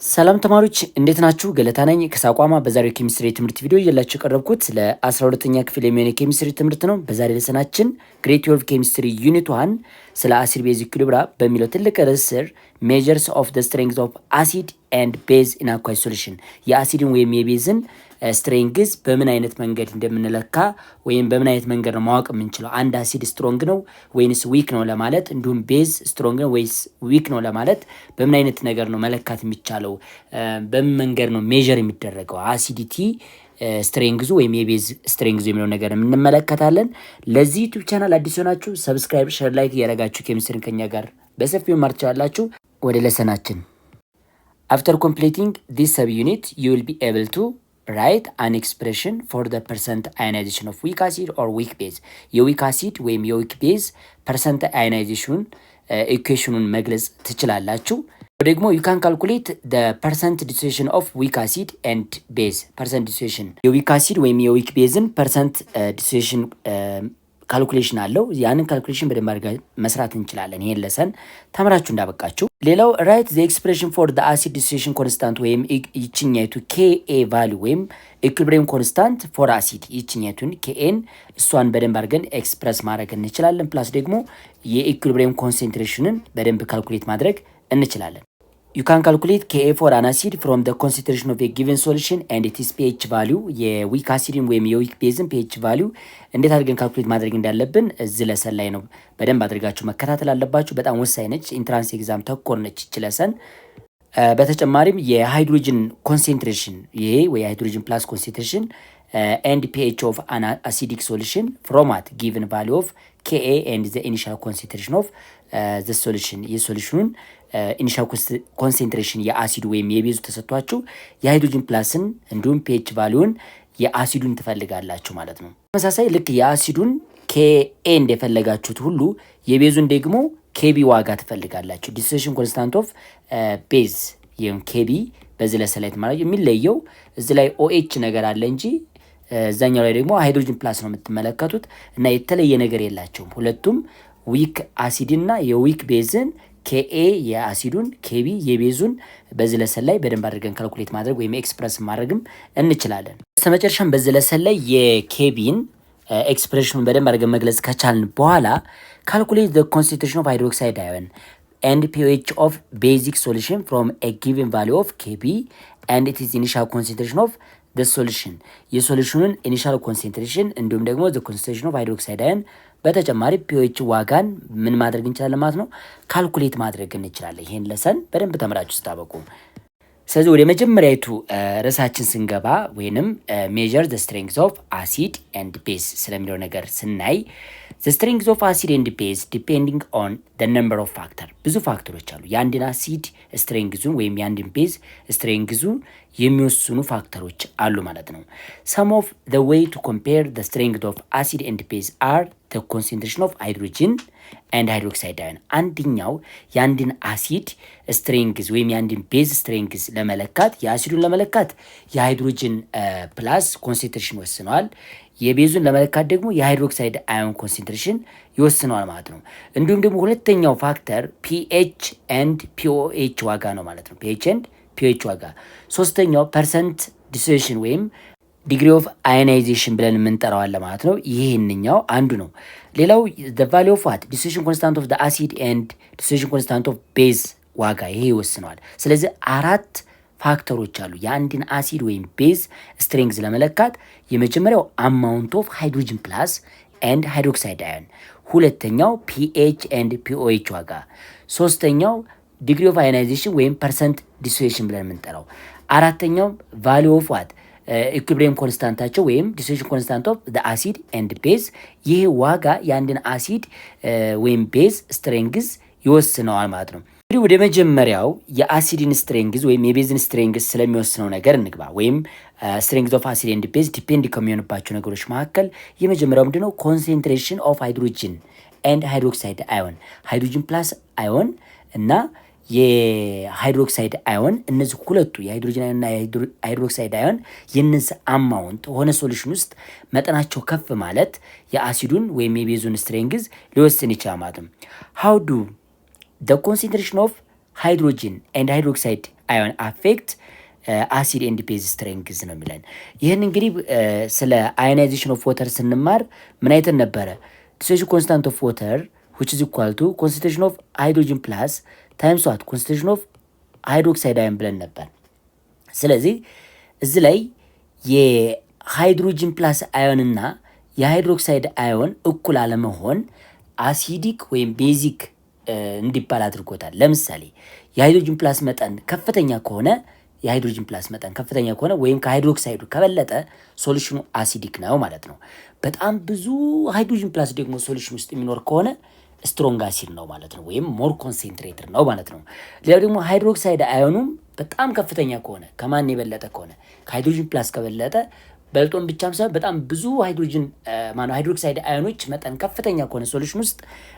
ሰላም ተማሪዎች እንዴት ናችሁ? ገለታ ነኝ ከሳቋማ። በዛሬው ኬሚስትሪ ትምህርት ቪዲዮ እየላችሁ ቀረብኩት ለ12ኛ ክፍል የሚሆን የኬሚስትሪ ትምህርት ነው። በዛሬ ለሰናችን ግሬድ 12 ኬሚስትሪ ዩኒት 1 ስለ አሲድ ቤዝ ኢኩሊብሪየም በሚለው ትልቅ ርዕስ ስር ሜጀርስ ኦፍ ዘ ስትሬንግዝ ኦፍ አሲድ ኤንድ ቤዝ ኢን አኳስ ሶሉሽን የአሲድን ወይም የቤዝን ስትሬንግዝ በምን አይነት መንገድ እንደምንለካ ወይም በምን አይነት መንገድ ነው ማወቅ የምንችለው አንድ አሲድ ስትሮንግ ነው ወይንስ ዊክ ነው ለማለት እንዲሁም ቤዝ ስትሮንግ ነው ወይስ ዊክ ነው ለማለት በምን አይነት ነገር ነው መለካት የሚቻለው በምን መንገድ ነው ሜጀር የሚደረገው አሲዲቲ ስትሬንግዙ ወይም የቤዝ ስትሬንግዙ የሚለው ነገር እንመለከታለን። ለዚህ ዩቲዩብ ቻናል አዲስ ሆናችሁ ሰብስክራይብ፣ ሼር፣ ላይክ ያደረጋችሁ ኬሚስትሪን ከኛ ጋር በሰፊው ማርቻላችሁ። ወደ ለሰናችን after completing this subunit you will be able to write an expression for the percent ionization of weak acid or weak base የዊክ አሲድ ወይም የዊክ ቤዝ ፐርሰንት አዮናይዜሽኑን ኢኩዌሽኑን መግለጽ ትችላላችሁ። ደግሞ you can calculate the percent dissociation of weak acid and base percent dissociation የዊክ አሲድ ወይም የዊክ ቤዝን percent dissociation ካልኩሌሽን አለው። ያንን ካልኩሌሽን በደንብ አድርገን መስራት እንችላለን። ይሄን ለሰን ተምራችሁ እንዳበቃችሁ። ሌላው ራይት ዘ ኤክስፕሬሽን ፎር ዘ አሲድ ዲሶሲዬሽን ኮንስታንት ወይም ይችኛይቱ ኬኤ ቫልዩ ወይም ኢኩሊብሪየም ኮንስታንት ፎር አሲድ ይችኛይቱን ኬኤን እሷን በደንብ አድርገን ኤክስፕረስ ማድረግ እንችላለን። ፕላስ ደግሞ የኢኩሊብሪየም ኮንሰንትሬሽንን በደንብ ካልኩሌት ማድረግ እንችላለን። You can calculate Ka for an acid from the concentration of a given solution and its pH value የዊክ አሲድን ወይም የዊክ ቤዝን pH value እንዴት አድርገን ካልኩሌት ማድረግ እንዳለብን እዚህ ለሰን ላይ ነው በደንብ አድርጋችሁ መከታተል አለባችሁ። በጣም ወሳኝ ነች። ኢንትራንስ ኤግዛም ተኮር ነች ይች ለሰን። በተጨማሪም የሃይድሮጅን ኮንሰንትሬሽን ይሄ ወይ የሃይድሮጅን ፕላስ ኮንሰንትሬሽን and pH of an acidic solution from at given value of Ka and the initial concentration of the solution የሶሉሽኑን ኢኒሻል ኮንሰንትሬሽን የአሲዱ ወይም የቤዙ ተሰጥቷችሁ የሃይድሮጅን ፕላስን እንዲሁም ፒኤች ቫልዩን የአሲዱን ትፈልጋላችሁ ማለት ነው። ተመሳሳይ ልክ የአሲዱን ኬኤ እንደፈለጋችሁት ሁሉ የቤዙን ደግሞ ኬቢ ዋጋ ትፈልጋላችሁ። ዲሶሲዬሽን ኮንስታንት ኦፍ ቤዝ ይሄን ኬቢ በዚህ ለሰላይት ማለት የሚለየው እዚህ ላይ ኦኤች ነገር አለ እንጂ እዛኛው ላይ ደግሞ ሃይድሮጅን ፕላስ ነው የምትመለከቱት እና የተለየ ነገር የላቸውም። ሁለቱም ዊክ አሲድና የዊክ ቤዝን ኬኤ የአሲዱን ኬቢ የቤዙን በዚህ ለሰን ላይ በደንብ አድርገን ካልኩሌት ማድረግ ወይም ኤክስፕረስ ማድረግም እንችላለን። በስተመጨረሻም በዚህ ለሰን ላይ የኬቢን ኤክስፕሬሽኑን በደንብ አድርገን መግለጽ ከቻልን በኋላ ካልኩሌት ዘ ኮንሰንትሬሽን ኦፍ ሃይድሮክሳይድ አዮን and pH of basic solution from a given value of Kb and its initial concentration of the solution የሶሉሽኑን ኢኒሻል ኮንሰንትሬሽን እንዲሁም ደግሞ the concentration of hydroxide ion በተጨማሪ pH ዋጋን ምን ማድረግ እንችላለን ማለት ነው ካልኩሌት ማድረግ እንችላለን። ይሄን ለሰን በደንብ ተምራችሁ ስታበቁ። ስለዚህ ወደ መጀመሪያቱ ርዕሳችን ስንገባ ወይንም measure the strength of acid and base ስለሚለው ነገር ስናይ the strength of acid and base depending on the number of factor ብዙ ፋክተሮች አሉ። የአንድን አሲድ ስትሬንግዙን ወይም የአንድን ቤዝ ስትሬንግዙን የሚወስኑ ፋክተሮች አሉ ማለት ነው። some of the way to compare the strength of acid and base are the concentration of hydrogen and hydroxide ion አንደኛው የአንድን አሲድ ስትሬንግዝ ወይም የአንድን ቤዝ ስትሬንግዝ ለመለካት የአሲዱን ለመለካት የሃይድሮጅን ፕላስ ኮንሰንትሬሽን ወስነዋል። የቤዙን ለመለካት ደግሞ የሃይድሮክሳይድ አዮን ኮንሰንትሬሽን ይወስነዋል ማለት ነው። እንዲሁም ደግሞ ሁለተኛው ፋክተር ፒኤች ኤንድ ፒኦኤች ዋጋ ነው ማለት ነው። ፒኤች ኤንድ ፒኦኤች ዋጋ። ሶስተኛው ፐርሰንት ዲሶሲዬሽን ወይም ዲግሪ ኦፍ አዮናይዜሽን ብለን የምንጠራው አለ ማለት ነው። ይሄንኛው አንዱ ነው። ሌላው the value of what dissociation constant of the acid and dissociation constant of base ዋጋ ይሄ ይወስነዋል። ስለዚህ አራት ፋክተሮች አሉ የአንድን አሲድ ወይም ቤዝ ስትሬንግዝ ለመለካት። የመጀመሪያው አማውንት ኦፍ ሃይድሮጅን ፕላስ ኤንድ ሃይድሮክሳይድ አዮን፣ ሁለተኛው ፒኤች ኤንድ ፒኦኤች ዋጋ፣ ሶስተኛው ዲግሪ ኦፍ አዮናይዜሽን ወይም ፐርሰንት ዲሶሲዬሽን ብለን የምንጠራው፣ አራተኛው ቫልዩ ኦፍ ዋት ኢኩሊብሪየም ኮንስታንታቸው ወይም ዲሶሲዬሽን ኮንስታንት ኦፍ ዘ አሲድ ኤንድ ቤዝ። ይሄ ዋጋ የአንድን አሲድ ወይም ቤዝ ስትሬንግዝ ይወስነዋል ማለት ነው። እንግዲህ ወደ መጀመሪያው የአሲድን ስትሬንግዝ ወይም የቤዝን ስትሬንግዝ ስለሚወስነው ነገር እንግባ። ወይም ስትሬንግዝ ኦፍ አሲድ ኤንድ ቤዝ ዲፔንድ ከሚሆንባቸው ነገሮች መካከል የመጀመሪያው ምንድነው? ኮንሰንትሬሽን ኦፍ ሃይድሮጅን ኤንድ ሃይድሮክሳይድ አዮን፣ ሃይድሮጅን ፕላስ አዮን እና የሃይድሮክሳይድ አዮን፣ እነዚህ ሁለቱ የሃይድሮጅን አዮን እና የሃይድሮክሳይድ አዮን የነዚህ አማውንት ሆነ ሶሉሽን ውስጥ መጠናቸው ከፍ ማለት የአሲዱን ወይም የቤዙን ስትሬንግዝ ሊወስን ይችላል ማለት ነው። how do the concentration of ሃይድሮጂን ኤንድ ሃይድሮክሳይድ አዮን አፌክት አሲድ ኤንድ ቤዝ ስትሬንግዝ ነው የሚለን። ይህን እንግዲህ ስለ አዮናይዜሽን ኦፍ ወተር ስንማር ምን አይተን ነበረ? ዲሶሉሽን ኮንስታንት ኦፍ ወተር which is equal to concentration of hydrogen plus times what concentration of ሃይድሮክሳይድ አዮን ብለን ነበር። ስለዚህ እዚህ ላይ የሃይድሮጂን ፕላስ አዮንና የሃይድሮክሳይድ አዮን እኩል አለመሆን አሲዲክ ወይም ቤዚክ እንዲባል አድርጎታል። ለምሳሌ የሃይድሮጂን ፕላስ መጠን ከፍተኛ ከሆነ ወይም ከሃይድሮክሳይዱ ከበለጠ ሶሉሽኑ አሲዲክ ነው ማለት ነው። በጣም ብዙ ሃይድሮጂን ፕላስ ደግሞ ሶሉሽን ውስጥ የሚኖር ከሆነ ስትሮንግ አሲድ ነው ማለት ነው፣ ወይም ሞር ኮንሴንትሬትድ ነው ማለት ነው። ሌላው ደግሞ ሃይድሮክሳይድ አዮኑም በጣም ከፍተኛ ከሆነ ከማን የበለጠ ከሆነ ከሃይድሮጂን ፕላስ ከበለጠ በልጦን ብቻም ሳይሆን በጣም ብዙ ሃይድሮክሳይድ አዮኖች መጠን ከፍተኛ ከሆነ ሶሉሽን ውስጥ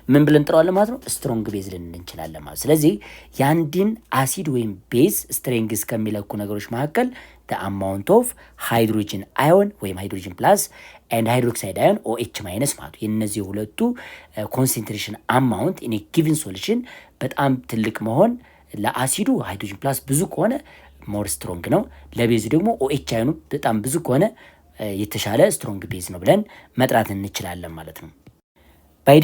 ምን ብለን እንጠራዋለን ማለት ነው? ስትሮንግ ቤዝ ልንል እንችላለን ማለት። ስለዚህ የአንድን አሲድ ወይም ቤዝ ስትሬንግዝ ከሚለኩ ነገሮች መካከል አማውንት ኦፍ ሃይድሮጂን አዮን ወይም ሃይድሮጂን ፕላስ ኤንድ ሃይድሮክሳይድ አዮን OH ማይነስ ማለት ነው። የእነዚህ ሁለቱ ኮንሴንትሬሽን አማውንት ኢን ጊቭን ሶሉሽን በጣም ትልቅ መሆን ለአሲዱ ሃይድሮጂን ፕላስ ብዙ ከሆነ ሞር ስትሮንግ ነው። ለቤዙ ደግሞ OH አዮኑ በጣም ብዙ ከሆነ የተሻለ ስትሮንግ ቤዝ ነው ብለን መጥራት እንችላለን ማለት ነው። ባይ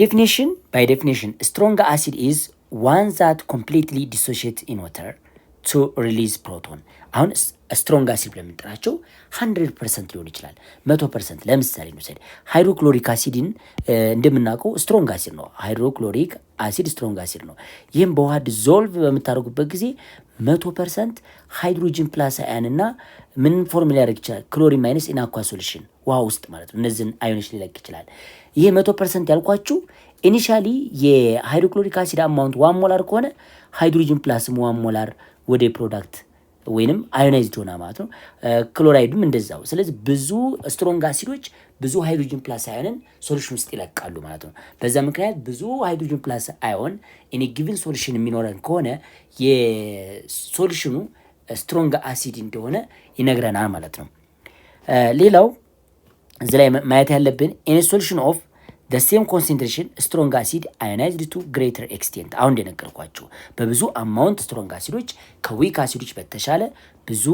ዴፊኒሽን ስትሮንግ አሲድ ኢዝ ዋን ዛት ኮምፕሊትሊ ዲሶሺየት ኢን ዋተር ቱ ሪሊዝ ፕሮቶን። አሁን ስትሮንግ አሲድ ብለን የምንጠራቸው 100% ሊሆን ይችላል፣ 100%። ለምሳሌ እንውሰድ ሃይድሮክሎሪክ አሲድን እንደምናውቀው ስትሮንግ አሲድ ነው። ሃይድሮክሎሪክ አሲድ ስትሮንግ አሲድ ነው። ይህም በውሃ ዲዞልቭ በምታደርጉበት ጊዜ 100% ሃይድሮጂን ፕላስ አዮን እና ምን ፎርም ሊያደርግ ይችላል? ክሎሪን ማይነስ ኢን አኳ ሶሉሽን ውሃ ውስጥ ማለት ነው። እነዚህን አዮኖች ሊለቅ ይችላል። ይሄ 100% ያልኳችሁ ኢኒሻሊ የሃይድሮክሎሪክ አሲድ አማውንት 1 ሞላር ከሆነ ሃይድሮጂን ፕላስም 1 ሞላር ወደ ፕሮዳክት ወይንም አዮናይዝድ ሆና ማለት ነው። ክሎራይድም እንደዛው። ስለዚህ ብዙ ስትሮንግ አሲዶች ብዙ ሃይድሮጂን ፕላስ አዮንን ሶሉሽን ውስጥ ይለቃሉ ማለት ነው። በዛ ምክንያት ብዙ ሃይድሮጂን ፕላስ አዮን ኢን ጊቭን ሶሉሽን የሚኖረን ከሆነ የሶሉሽኑ ስትሮንግ አሲድ እንደሆነ ይነግረናል ማለት ነው። ሌላው እዚህ ላይ ማየት ያለብን ኢን ሶሉሽን ኦፍ the same concentration strong acid ionized to greater extent። አሁን እንደነገርኳችሁ በብዙ አማውንት ስትሮንግ አሲዶች ከዊክ አሲዶች በተሻለ ብዙ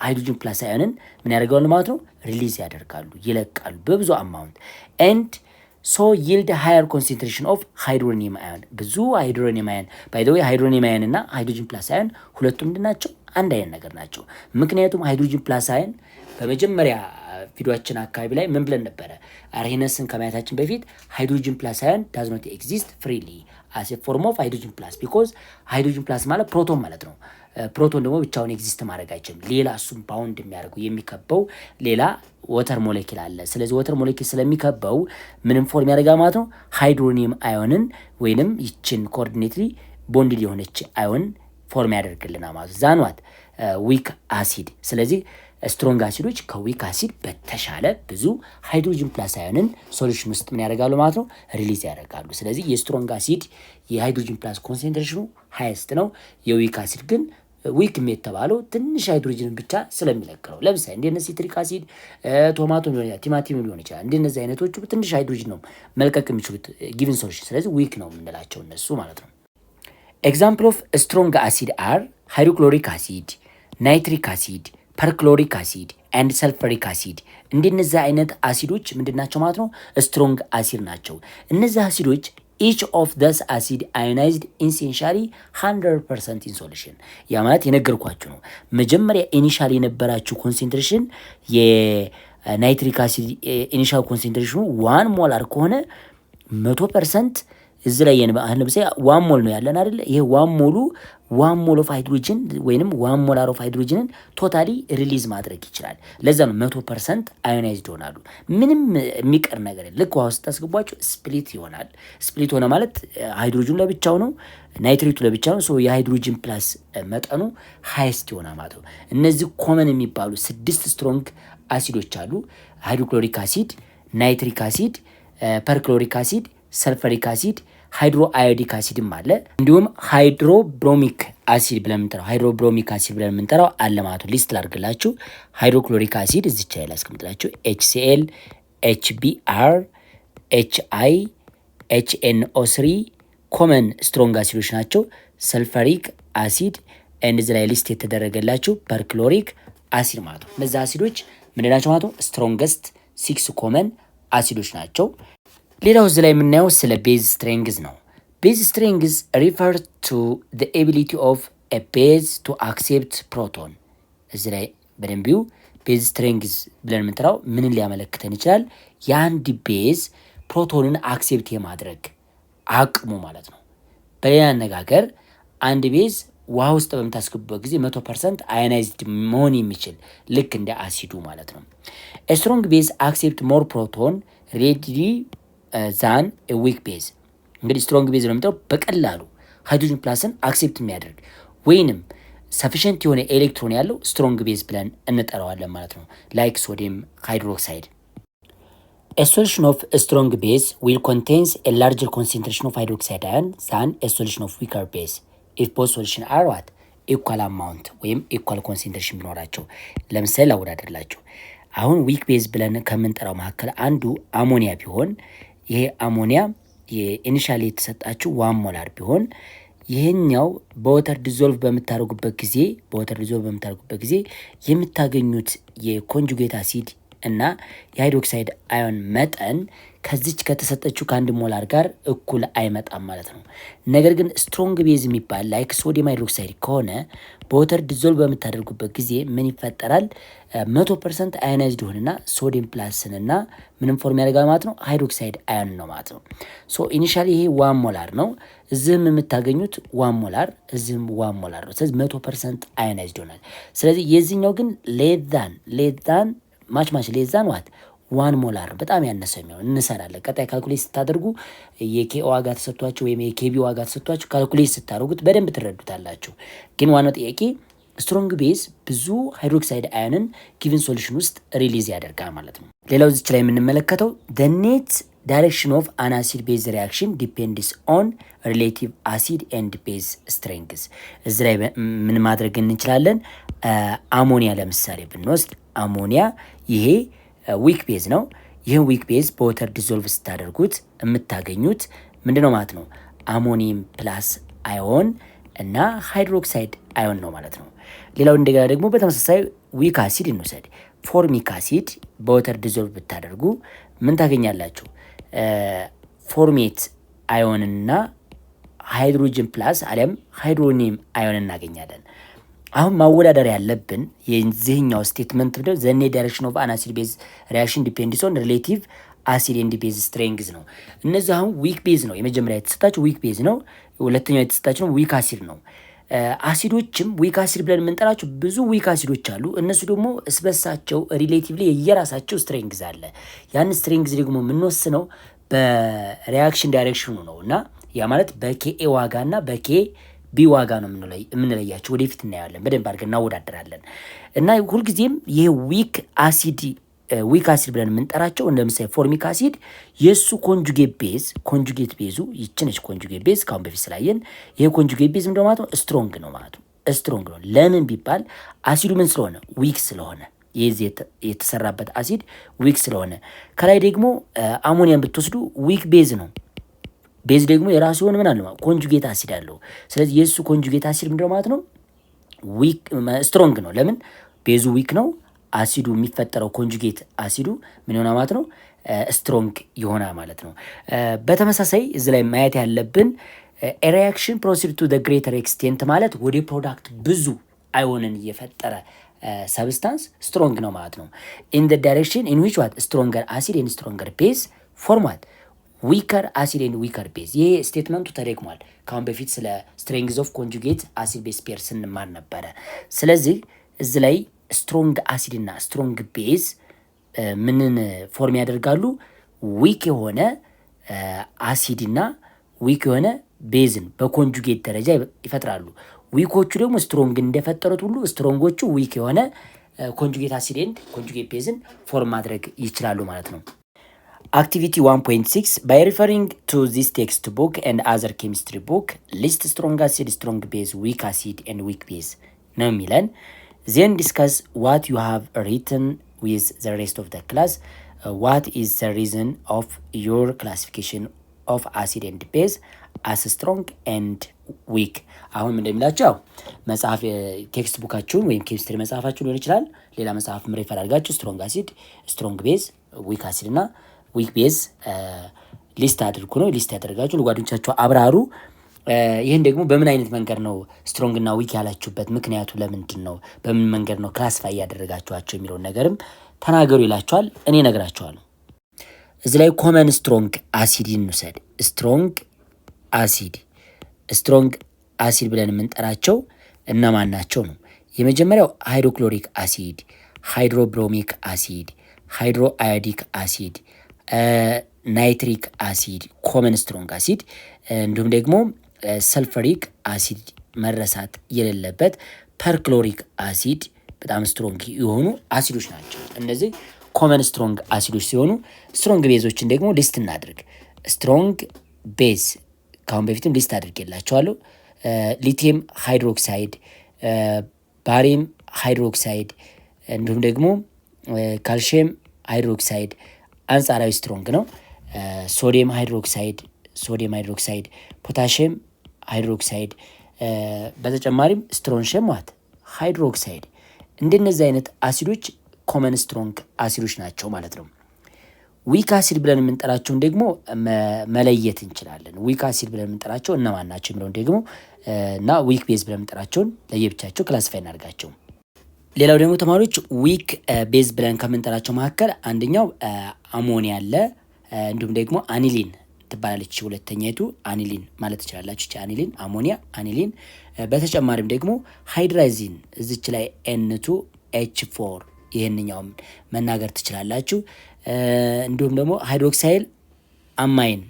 ሃይድሮጂን ፕላስ አዮንን ምን ያደርጋሉ ማለት ነው? ሪሊዝ ያደርጋሉ፣ ይለቃሉ በብዙ አማውንት and so yield higher concentration of hydronium ion። ብዙ ሃይድሮኒየም አዮን by the way ሃይድሮኒየም አዮን እና ሃይድሮጂን ፕላስ አዮን ሁለቱም ምንድናቸው? አንድ አይነት ነገር ናቸው። ምክንያቱም ሃይድሮጂን ፕላስ አዮን በመጀመሪያ ቪዲዮአችን አካባቢ ላይ ምን ብለን ነበረ? አርሄነስን ከማየታችን በፊት ሃይድሮጂን ፕላስ አዮን ዳዝ ኖት ኤግዚስት ፍሪሊ አስ ኤ ፎርም ኦፍ ሃይድሮጂን ፕላስ ቢኮዝ ሃይድሮጂን ፕላስ ማለት ፕሮቶን ማለት ነው። ፕሮቶን ደግሞ ብቻውን ኤግዚስት ማድረግ አይችልም። ሌላ እሱም ባውንድ የሚያደርገው የሚከበው ሌላ ወተር ሞሌኪል አለ። ስለዚህ ወተር ሞሌኪል ስለሚከበው ምንም ፎርም ያደርጋል ማለት ነው? ሃይድሮኒየም አዮንን ወይንም ይችን ኮኦርዲኔትሊ ቦንድ የሆነች አዮን ፎርም ያደርግልናል ማለት ዛንዋት ዊክ አሲድ። ስለዚህ ስትሮንግ አሲዶች ከዊክ አሲድ በተሻለ ብዙ ሃይድሮጂን ፕላስ አዮንን ሶሉሽን ውስጥ ምን ያደርጋሉ ማለት ነው? ሪሊዝ ያደርጋሉ። ስለዚህ የስትሮንግ አሲድ የሃይድሮጂን ፕላስ ኮንሰንትሬሽኑ ሃይስት ነው። የዊክ አሲድ ግን ዊክ የተባለው ትንሽ ሃይድሮጂንን ብቻ ስለሚለቅ ነው። ለምሳሌ እንደነ ሲትሪክ አሲድ፣ ቶማቶ ሊሆን ይችላል፣ ቲማቲም ሊሆን ይችላል። እንደነዚህ አይነቶቹ ትንሽ ሃይድሮጂን ነው መልቀቅ የሚችሉት ጊቭን ሶሉሽን። ስለዚህ ዊክ ነው የምንላቸው እነሱ ማለት ነው። ኤግዛምፕል ኦፍ ስትሮንግ አሲድ አር ሃይድሮክሎሪክ አሲድ፣ ናይትሪክ አሲድ፣ ፐርክሎሪክ አሲድ ኤንድ ሰልፈሪክ አሲድ። እንደነዚህ አይነት አሲዶች ምንድናቸው ማለት ነው? ስትሮንግ አሲድ ናቸው። እነዚህ አሲዶች each of this acid ionized essentially 100% in solution። ያ ማለት የነገርኳችሁ ነው። መጀመሪያ ኢኒሻሊ የነበራችሁ ኮንሰንትሬሽን የናይትሪክ አሲድ ኢኒሻል ኮንሰንትሬሽኑ 1 ሞላር ከሆነ 100% እዚህ ላይ ለምሳሌ 1 ሞል ነው ያለን አይደል? ይሄ 1 ሞል ኦፍ ሃይድሮጂን ወይንም 1 ሞላር ኦፍ ሃይድሮጂንን ቶታሊ ሪሊዝ ማድረግ ይችላል። ለዛ ነው 100% አዮናይዝድ ይሆናሉ። ምንም የሚቀር ነገር የለም። ልክ ውሃ ውስጥ ታስገቧቸው ስፕሊት ይሆናል። ስፕሊት ሆነ ማለት ሃይድሮጂኑ ለብቻው ነው፣ ናይትሬቱ ለብቻው ነው። የሃይድሮጂን ፕላስ መጠኑ ሃይስት ይሆናል ማለት ነው። እነዚህ ኮመን የሚባሉ 6 ስትሮንግ አሲዶች አሉ። ሃይድሮክሎሪክ አሲድ፣ ናይትሪክ አሲድ፣ ፐርክሎሪክ አሲድ፣ ሰልፈሪክ አሲድ፣ ሃይድሮ አዮዲክ አሲድም አለ። እንዲሁም ሃይድሮብሮሚክ አሲድ ብለን የምንጠራው ሃይድሮብሮሚክ አሲድ ብለን የምንጠራው አለ ማለት ነው። ሊስት ላድርግላችሁ። ሃይድሮክሎሪክ አሲድ እዚች ላይ ላስቀምጥላችሁ። HCl፣ HBr፣ HI፣ HNO3፣ ኮመን ስትሮንግ አሲዶች ናቸው። ሰልፈሪክ አሲድ ኤንድ እዚህ ላይ ሊስት የተደረገላቸው ፐርክሎሪክ አሲድ ማለት ነው። እነዚህ አሲዶች ምንድን ናቸው ማለት ነው? ስትሮንገስት 6 ኮመን አሲዶች ናቸው። ሌላው እዚህ ላይ የምናየው ስለ ቤዝ ስትሬንግዝ ነው። ቤዝ ስትሬንግዝ ሪፈር ቱ ዘ ኤቢሊቲ ኦፍ ኤ ቤዝ ቱ አክሴፕት ፕሮቶን። እዚህ ላይ በደንቢው ቤዝ ስትሬንግዝ ብለን የምንጠራው ምንን ሊያመለክተን ይችላል? የአንድ ቤዝ ፕሮቶንን አክሴፕት የማድረግ አቅሙ ማለት ነው። በሌላ አነጋገር አንድ ቤዝ ውሃ ውስጥ በምታስገቡበት ጊዜ 100% አዮናይዝድ መሆን የሚችል ልክ እንደ አሲዱ ማለት ነው። ስትሮንግ ቤዝ አክሴፕት ሞር ፕሮቶን ሬድሊ ዛን ዊክ ቤዝ። እንግዲህ ስትሮንግ ቤዝ ነው የምንጠራው በቀላሉ ሃይድሮጅን ፕላስን አክሴፕት የሚያደርግ ወይንም ሰፊሽንት የሆነ ኤሌክትሮን ያለው ስትሮንግ ቤዝ ብለን እንጠራዋለን ማለት ነው። ላይክ ሶዲየም ሃይድሮክሳይድ። A solution of a strong base will contains a larger concentration of hydroxide ion than a solution of weaker base if both solution are what equal amount ወይም equal concentration ቢኖራቸው። ለምሳሌ ላወዳደርላችሁ። አሁን ዊክ ቤዝ ብለን ከምንጠራው መካከል አንዱ አሞኒያ ቢሆን ይሄ አሞኒያ የኢኒሻሊ የተሰጣችሁ 1 ሞላር ቢሆን ይህኛው በወተር ዲዞልቭ በምታደርጉበት ጊዜ የምታገኙት የኮንጁጌት አሲድ እና የሃይድሮክሳይድ አዮን መጠን ከዚች ከተሰጠችው ከ1 ሞላር ጋር እኩል አይመጣም ማለት ነው። ነገር ግን ስትሮንግ ቤዝ የሚባል ላይክ ሶዲየም ሃይድሮክሳይድ ከሆነ በወተር ዲዞልቭ በምታደርጉበት ጊዜ ምን ይፈጠራል? 100% አዮናይዝድ ሆንና ሶዲየም ፕላስን እና ምንም ፎርም ያደርጋል ማለት ነው፣ ሃይድሮክሳይድ አዮን ነው ማለት ነው። ሶ ኢኒሻሊ ይሄ 1 ሞላር ነው፣ እዚህም የምታገኙት 1 ሞላር፣ እዚህም 1 ሞላር ነው። ስለዚህ 100% አዮናይዝድ ይሆናል። ስለዚህ የዚህኛው ግን ሌዛን ማች ሌዛን ዋት 1 ሞላር በጣም ያነሰ የሚሆን እንሰራለን። ቀጣይ ካልኩሌት ስታደርጉ የኬ ዋጋ ተሰጥቷችሁ ወይም የኬቢ ዋጋ ተሰጥቷችሁ ካልኩሌት ስታደርጉት በደንብ ትረዱታላችሁ። ግን ዋናው ጥያቄ ስትሮንግ ቤዝ ብዙ ሃይድሮክሳይድ አዮንን ጊቭን ሶሉሽን ውስጥ ሪሊዝ ያደርጋል ማለት ነው። ሌላው እዚች ላይ የምንመለከተው the net direction of an acid base reaction depends on relative acid and base strengths። እዚህ ላይ ምን ማድረግ እንችላለን? አሞኒያ ለምሳሌ ብንወስድ አሞኒያ ይሄ ዊክ ቤዝ ነው። ይህን ዊክ ቤዝ በወተር ዲዞልቭ ስታደርጉት የምታገኙት ምንድነው ማለት ነው? አሞኒየም ፕላስ አዮን እና ሃይድሮክሳይድ አዮን ነው ማለት ነው። ሌላው እንደገና ደግሞ በተመሳሳይ ዊክ አሲድ እንውሰድ። ፎርሚክ አሲድ በወተር ዲዞልቭ ብታደርጉ ምን ታገኛላችሁ? ፎርሜት አዮንና ሃይድሮጅን ፕላስ አሊያም ሃይድሮኒየም አዮን እናገኛለን። አሁን ማወዳደር ያለብን የዚህኛው ስቴትመንት ነው ዘ ኔት ዳይሬክሽን ኦፍ አን አሲድ ቤዝ ሪአክሽን ዲፔንድስ ኦን ሪሌቲቭ አሲድ ኤንድ ቤዝ ስትሬንግዝ ነው። እነዚህ አሁን ዊክ ቤዝ ነው የመጀመሪያ የተሰጣቸው ዊክ ቤዝ ነው። ሁለተኛው የተሰጣቸው ነው ዊክ አሲድ ነው። አሲዶችም ዊክ አሲድ ብለን የምንጠራቸው ብዙ ዊክ አሲዶች አሉ። እነሱ ደግሞ እስበሳቸው ሪሌቲቭሊ የየራሳቸው ስትሬንግዝ አለ። ያን ስትሬንግዝ ደግሞ የምንወስነው በሪአክሽን ዳይሬክሽኑ ነው እና ያ ማለት በኬኤ ዋጋ እና በኬ ቢ ዋጋ ነው የምንለያቸው። ወደፊት እናያለን፣ በደንብ አድርገን እናወዳደራለን። እና ሁልጊዜም ይሄ ዊክ አሲድ ብለን የምንጠራቸው እንደምሳሌ ፎርሚክ አሲድ የእሱ ኮንጁጌት ቤዙ ይችነች ኮንጁጌት ቤዝ ካሁን በፊት ስላየን ይሄ ኮንጁጌት ቤዝ ምንድነው ማለት ነው? ስትሮንግ ነው ማለት ነው። ስትሮንግ ነው ለምን ቢባል አሲዱ ምን ስለሆነ? ዊክ ስለሆነ። የዚህ የተሰራበት አሲድ ዊክ ስለሆነ። ከላይ ደግሞ አሞኒያን ብትወስዱ ዊክ ቤዝ ነው። ቤዝ ደግሞ የራሱ የሆነ ምን አለ ኮንጁጌት አሲድ አለው። ስለዚህ የእሱ ኮንጁጌት አሲድ ምንድነው ማለት ነው? ዊክ ስትሮንግ ነው። ለምን? ቤዙ ዊክ ነው። አሲዱ የሚፈጠረው ኮንጁጌት አሲዱ ምን ይሆናል ማለት ነው? ስትሮንግ ይሆናል ማለት ነው። በተመሳሳይ እዚህ ላይ ማየት ያለብን ሪአክሽን ፕሮሲድ ቱ ዘ ግሬተር ኤክስቴንት ማለት ወደ ፕሮዳክት ብዙ አዮንን እየፈጠረ ሰብስታንስ ስትሮንግ ነው ማለት ነው። ኢን ዘ ዳይሬክሽን ኢን ዊች ዋት ስትሮንገር አሲድ ኤንድ ስትሮንገር ቤዝ ፎርማት ዊከር አሲድ ኤንድ ዊከር ቤዝ። ይሄ ስቴትመንቱ ተደግሟል። ካሁን በፊት ስለ ስትሬንግዝ ኦፍ ኮንጁጌት አሲድ ቤዝ ፔር ስንማር ነበረ። ስለዚህ እዚህ ላይ ስትሮንግ አሲድ እና ስትሮንግ ቤዝ ምንን ፎርም ያደርጋሉ? ዊክ የሆነ አሲድ እና ዊክ የሆነ ቤዝን በኮንጁጌት ደረጃ ይፈጥራሉ። ዊኮቹ ደግሞ ስትሮንግ እንደፈጠሩት ሁሉ ስትሮንጎቹ ዊክ የሆነ ኮንጁጌት አሲድ ኤንድ ኮንጁጌት ቤዝን ፎርም ማድረግ ይችላሉ ማለት ነው። Activity 1.6 by referring to this textbook and other chemistry book, list strong acid, strong base, weak acid and weak base ነው የሚለን። Then discuss what you have written with the rest of the class. What is the reason of your classification of acid and base? አስ ስትሮንግ ኤንድ ዊክ። አሁን እንደሚላቸው ያው መጽሐፍ ቴክስት ቡካችሁን ወይም ኬሚስትሪ መጽሐፋችሁን ሊሆን ይችላል ሌላ መጽሐፍ ሪፈር አድርጋችሁ ስትሮንግ አሲድ፣ ስትሮንግ ቤዝ፣ ዊክ አሲድ እና ዊክ ቤዝ ሊስት አድርጉ ነው። ሊስት ያደርጋችሁ ለጓደኞቻችሁ አብራሩ። ይህን ደግሞ በምን አይነት መንገድ ነው ስትሮንግ እና ዊክ ያላችሁበት ምክንያቱ ለምንድን ነው፣ በምን መንገድ ነው ክላስፋይ ያደረጋችኋቸው የሚለውን ነገርም ተናገሩ ይላችኋል። እኔ እነግራችኋለሁ። እዚህ ላይ ኮመን ስትሮንግ አሲድ እንውሰድ። ስትሮንግ አሲድ ብለን የምንጠራቸው እነማን ናቸው ነው? የመጀመሪያው ሃይድሮክሎሪክ አሲድ፣ ሃይድሮብሮሚክ አሲድ፣ ሃይድሮ አዮዲክ አሲድ፣ ናይትሪክ አሲድ ኮመን ስትሮንግ አሲድ፣ እንዲሁም ደግሞ ሰልፈሪክ አሲድ መረሳት የሌለበት፣ ፐርክሎሪክ አሲድ በጣም ስትሮንግ የሆኑ አሲዶች ናቸው። እነዚህ ኮመን ስትሮንግ አሲዶች ሲሆኑ ስትሮንግ ቤዞችን ደግሞ ሊስት እናድርግ። ስትሮንግ ቤዝ ካሁን በፊትም ሊስት አድርጌላቸዋለሁ። ሊቲየም ሃይድሮክሳይድ፣ ባሪየም ሃይድሮክሳይድ እንዲሁም ደግሞ ካልሽየም ሃይድሮክሳይድ አንጻራዊ ስትሮንግ ነው። ሶዲየም ሃይድሮክሳይድ፣ ፖታሽየም ሃይድሮክሳይድ በተጨማሪም ስትሮንሽየም ሃይድሮክሳይድ እንደነዚህ አይነት አሲዶች ኮመን ስትሮንግ አሲዶች ናቸው ማለት ነው። ዊክ አሲድ ብለን የምንጠራቸውን ደግሞ መለየት እንችላለን። ዊክ አሲድ ብለን የምንጠራቸው እነማን ናቸው የሚለውን ደግሞ እና ዊክ ቤዝ ብለን የምንጠራቸውን ለየብቻቸው ክላሲፋይ እናድርጋቸው። ሌላው ደግሞ ተማሪዎች ዊክ ቤዝ ብለን ከምንጠራቸው መካከል አንደኛው አሞኒያ አለ፣ እንዲሁም ደግሞ አኒሊን ትባላለች። ሁለተኛይቱ አኒሊን ማለት ትችላላችሁ። አኒሊን፣ አሞኒያ፣ አኒሊን። በተጨማሪም ደግሞ ሃይድራዚን እዚች ላይ N2H4 ይህንኛውም መናገር ትችላላችሁ። እንዲሁም ደግሞ ሃይድሮክሳይል አማይን፣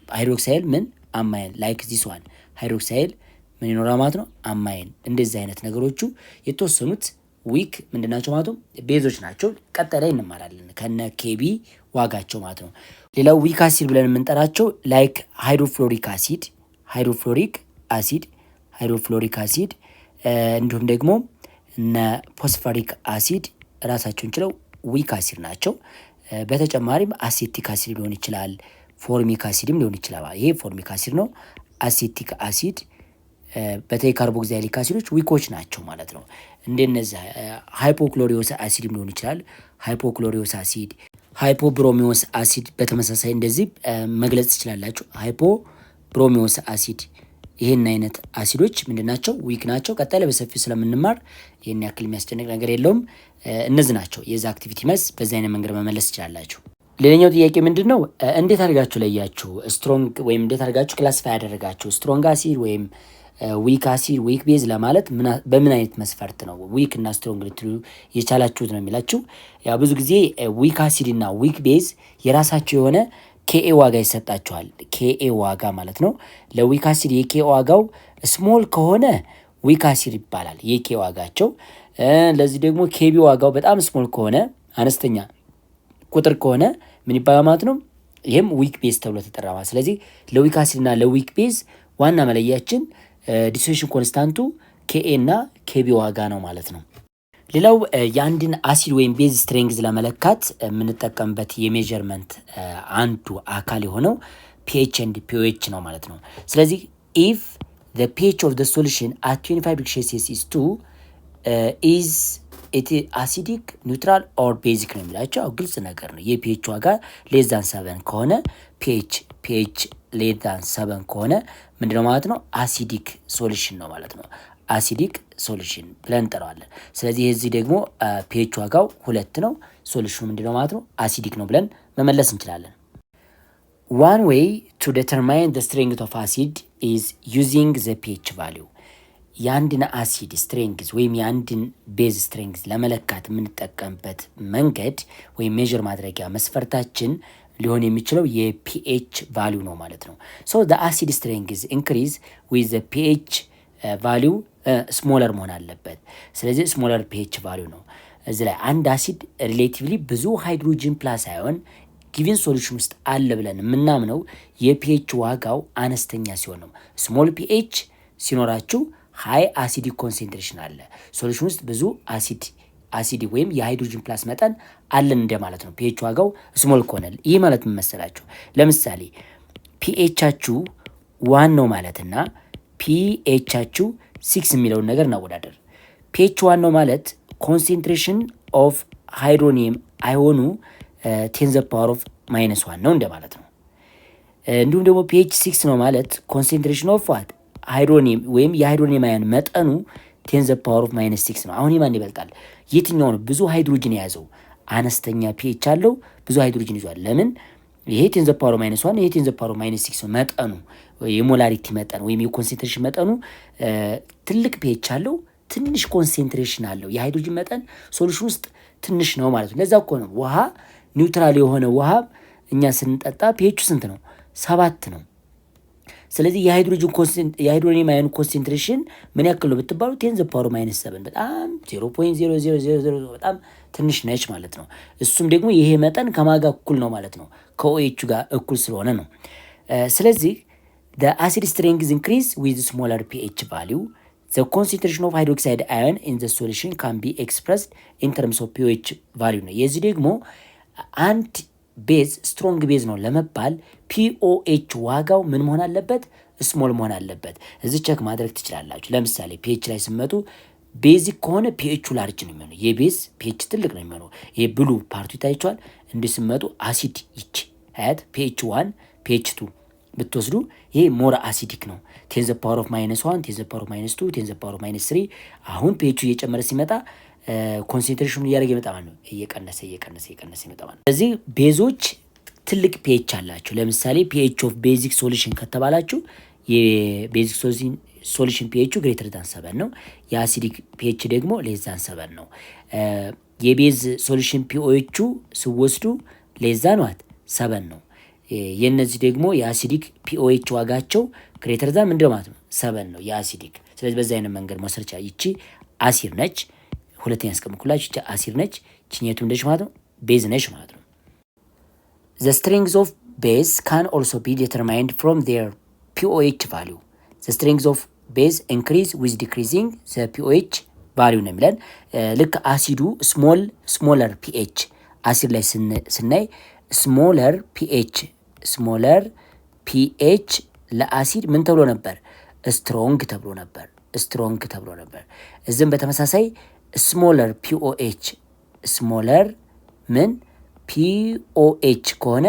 ሃይድሮክሳይል ምን አማይን ላይክ ዚስ ዋን ሃይድሮክሳይል ምን ይኖራ ማለት ነው አማይን። እንደዚህ አይነት ነገሮቹ የተወሰኑት ዊክ ምንድናቸው ማለት ነው ቤዞች ናቸው። ቀጣይ ላይ እንማራለን ከነ ኬቢ ዋጋቸው ማለት ነው። ሌላው ዊክ አሲድ ብለን የምንጠራቸው ላይክ ሃይድሮፍሎሪክ አሲድ እንዲሁም ደግሞ እነ ፎስፈሪክ አሲድ ራሳቸውን ችለው ዊክ አሲድ ናቸው። በተጨማሪም አሴቲክ አሲድ ሊሆን ይችላል፣ ፎርሚክ አሲድም ሊሆን ይችላል። ይሄ ፎርሚክ አሲድ ነው። አሴቲክ አሲድ በተለይ ካርቦክሲሊክ አሲዶች ዊኮች ናቸው ማለት ነው። እንደነዚህ ሃይፖክሎሪዮስ አሲድም ሊሆን ይችላል። ሃይፖክሎሪዮስ አሲድ፣ ሃይፖብሮሚዮስ አሲድ በተመሳሳይ እንደዚህ መግለጽ ትችላላችሁ። ሃይፖብሮሚዮስ አሲድ ይህን አይነት አሲዶች ምንድናቸው? ዊክ ናቸው። ቀጣይ በሰፊው ስለምንማር ይህን ያክል የሚያስጨንቅ ነገር የለውም። እነዚህ ናቸው የዛ አክቲቪቲ መልስ። በዚህ አይነት መንገድ መመለስ ትችላላችሁ። ሌላኛው ጥያቄ ምንድን ነው? እንዴት አድርጋችሁ ለያችሁ ስትሮንግ ወይም እንዴት አድርጋችሁ ክላሲፋይ ያደረጋችሁ ስትሮንግ አሲድ ወይም ዊክ አሲድ ዊክ ቤዝ ለማለት በምን አይነት መስፈርት ነው ዊክ እና ስትሮንግ ልትሉ የቻላችሁት ነው የሚላችሁ። ያው ብዙ ጊዜ ዊክ አሲድ እና ዊክ ቤዝ የራሳቸው የሆነ ኬኤ ዋጋ ይሰጣቸዋል። ኬኤ ዋጋ ማለት ነው። ለዊክ አሲድ የኬ ዋጋው ስሞል ከሆነ ዊክ አሲድ ይባላል የኬ ዋጋቸው። ለዚህ ደግሞ ኬቢ ዋጋው በጣም ስሞል ከሆነ አነስተኛ ቁጥር ከሆነ ምን ይባላል ማለት ነው? ይህም ዊክ ቤዝ ተብሎ ተጠራ። ስለዚህ ለዊክ አሲድ እና ለዊክ ቤዝ ዋና መለያችን ዲሶሉሽን ኮንስታንቱ ኬኤ እና ኬቢ ዋጋ ነው ማለት ነው። ሌላው የአንድን አሲድ ወይም ቤዝ ስትሬንግዝ ለመለካት የምንጠቀምበት የሜዠርመንት አንዱ አካል የሆነው ፒኤች ኤንድ ፒኦኤች ነው ማለት ነው። ስለዚህ ኢፍ the pH of the solution at 25 degrees Celsius is 2 is it acidic, neutral or basic ነው የሚላቸው። ግልጽ ነገር ነው። የፒኤች ዋጋ ሌስ ዛን 7 ከሆነ ፒኤች ሌስ ዛን 7 ከሆነ ምንድነው ማለት ነው? አሲዲክ ሶሉሽን ነው ማለት ነው። አሲዲክ ሶሉሽን ብለን እንጠራዋለን። ስለዚህ እዚህ ደግሞ ፒኤች ዋጋው 2 ነው። ሶሉሽኑ ምንድነው ማለት ነው? አሲዲክ ነው ብለን መመለስ እንችላለን። One way to determine the strength of acid is using the pH value. የአንድን አሲድ ስትሬንግዝ ወይም የአንድን ቤዝ ስትሬንግዝ ለመለካት የምንጠቀምበት መንገድ ወይም ሜዥር ማድረጊያ መስፈርታችን ሊሆን የሚችለው የፒኤች ቫሊዩ ነው ማለት ነው። ሶ the acid strength increase with the pH ቫሊዩ ስሞለር መሆን አለበት። ስለዚህ ስሞለር ፒኤች ቫሊዩ ነው። እዚህ ላይ አንድ አሲድ ሪሌቲቭሊ ብዙ ሃይድሮጅን ፕላስ አዮን ጊቪን ሶሉሽን ውስጥ አለ ብለን የምናምነው የፒኤች ዋጋው አነስተኛ ሲሆን ነው። ስሞል ፒኤች ሲኖራችሁ ሃይ አሲዲክ ኮንሴንትሬሽን አለ ሶሉሽን ውስጥ ብዙ አሲድ ወይም የሃይድሮጅን ፕላስ መጠን አለን እንደማለት ነው። ፒኤች ዋጋው ስሞል ከሆነ ይህ ማለት ምን መሰላችሁ? ለምሳሌ ፒኤቻችሁ 1 ነው ማለትና ፒኤቻችሁ 6 የሚለውን ነገር እናወዳደር። ፒኤች 1 ነው ማለት ኮንሴንትሬሽን ኦፍ ሃይድሮኒየም አይሆኑ 10 ዘ ፓወር ኦፍ -1 ነው እንደማለት ነው። እንዲሁም ደግሞ ፒኤች 6 ነው ማለት ኮንሴንትሬሽን ኦፍ ዋት ሃይድሮኒየም ወይም የሃይድሮኒየም አየን መጠኑ 10 ዘ ፓወር ኦፍ -6 ነው። አሁን የማን ይበልጣል? የትኛው ነው ብዙ ሃይድሮጅን የያዘው? አነስተኛ ፒኤች አለው፣ ብዙ ሃይድሮጅን ይዟል። ለምን? ይሄ 10 ዘ ፓወር ኦፍ -1 ይሄ 10 ዘ ፓወር ኦፍ -6 ነው። መጠኑ የሞላሪቲ መጠን ወይም የኮንሴንትሬሽን መጠኑ ትልቅ ፒኤች አለው፣ ትንሽ ኮንሴንትሬሽን አለው። የሃይድሮጅን መጠን ሶሉሽን ውስጥ ትንሽ ነው ማለት ነው። ለዛ እኮ ነው ውሃ ኒውትራል የሆነ ውሃ እኛ ስንጠጣ ፒኤቹ ስንት ነው? 7 ነው። ስለዚህ የሃይድሮኒየም አየን ኮንሴንትሬሽን ምን ያክል ነው ብትባሉ 10 ዘ ፓወር -7 በጣም 0.0000 በጣም ትንሽ ነች ማለት ነው። እሱም ደግሞ ይሄ መጠን ከማጋ እኩል ነው ማለት ነው፣ ከኦኤቹ ጋር እኩል ስለሆነ ነው። ስለዚህ the acid strength increase with smaller pH value. The concentration of hydroxide ion in the solution can be expressed in terms of pH value ነው። የዚህ ደግሞ አንድ ቤዝ ስትሮንግ ቤዝ ነው ለመባል ፒኦኤች ዋጋው ምን መሆን አለበት? ስሞል መሆን አለበት። እዚህ ቸክ ማድረግ ትችላላችሁ። ለምሳሌ ፒኤች ላይ ስመጡ ቤዚክ ከሆነ ፒኤቹ ላርጅ ነው የሚሆነው፣ የቤዝ ፒኤች ትልቅ ነው የሚሆነው። ይሄ ብሉ ፓርቱ ይታያችኋል። እንዲህ ስመጡ አሲድ ይች አያት ፒኤች 1 ፒኤች 2 ብትወስዱ ይሄ ሞር አሲዲክ ነው። 10 ዘ ፓወር ኦፍ -1 10 ዘ ፓወር ኦፍ -2 10 ዘ ፓወር ኦፍ -3 አሁን ፒኤቹ እየጨመረ ሲመጣ ኮንሴንትሬሽኑ እያደረገ ይመጣ ማለት ነው። እየቀነሰ ይመጣ ማለት ነው። ስለዚህ ቤዞች ትልቅ ፒኤች አላቸው። ለምሳሌ ፒኤች ኦፍ ቤዚክ ሶሉሽን ከተባላችሁ የቤዚክ ሶሉሽን ፒኤቹ ግሬተር ዳን 7 ነው። የአሲዲክ ፒኤች ደግሞ ሌስ ዳን 7 ነው። የቤዝ ሶሉሽን ፒኦኤቹ ስወስዱ ሌስ ዳን 7 ነው። የነዚህ ደግሞ የአሲዲክ ፒኦኤች ዋጋቸው ግሬተር ዳን ምንድነው ማለት ነው 7 ነው የአሲዲክ። ስለዚህ በዛ አይነት መንገድ መሰርቻ ይቺ አሲድ ነች። ሁለተኛ ያስቀምጥኩላችሁ ይቺ አሲድ ነች። ቺኛቱ እንደሽ ማለት ነው ቤዝ ነች ማለት ነው። The strength of base can also be determined from their pOH value. The strength of base increase with decreasing the pOH value ነው የሚለን። ልክ አሲዱ ስሞለር ፒኤች አሲድ ላይ ስናይ ስሞለር ፒኤች ለአሲድ ምን ተብሎ ነበር? ስትሮንግ ተብሎ ነበር። እዚህም በተመሳሳይ ስሞለር ፒኦኤች ምን ፒኦኤች ከሆነ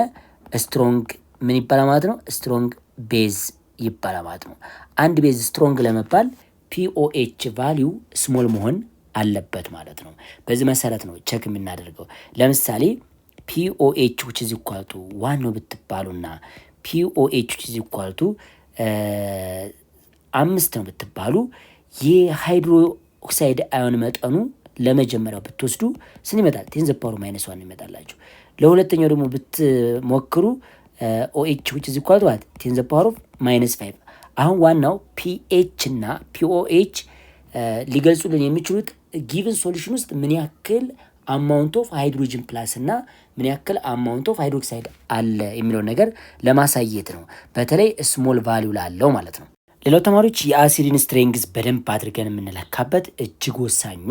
ስትሮንግ ምን ይባላል ማለት ነው? ስትሮንግ ቤዝ ይባላል ማለት ነው። አንድ ቤዝ ስትሮንግ ለመባል ፒኦኤች ቫሊዩ ስሞል መሆን አለበት ማለት ነው። በዚህ መሰረት ነው ቸክ የምናደርገው። ለምሳሌ ፒኦኤች which is equal to 1 ነው ብትባሉና ፒኦኤች which is equal to 5 ነው ብትባሉ የሃይድሮክሳይድ አዮን መጠኑ ለመጀመሪያው ብትወስዱ ስንት ይመጣል? 10 ዘ ፓወር -1 ይመጣላችሁ። ለሁለተኛው ደግሞ ብትሞክሩ ኦኤች which is equal to 10 ዘ ፓወር -5። አሁን ዋናው ፒኤች እና ፒኦኤች ሊገልጹልን የሚችሉት ጊቭን ሶሉሽን ውስጥ ምን ያክል አማውንት ኦፍ ሃይድሮጅን ፕላስ እና ምን ያክል አማውንት ኦፍ ሃይድሮክሳይድ አለ የሚለው ነገር ለማሳየት ነው። በተለይ ስሞል ቫልዩ ላለው ማለት ነው። ሌላው ተማሪዎች የአሲድን ስትሬንግዝ በደንብ አድርገን የምንለካበት እጅግ ወሳኙ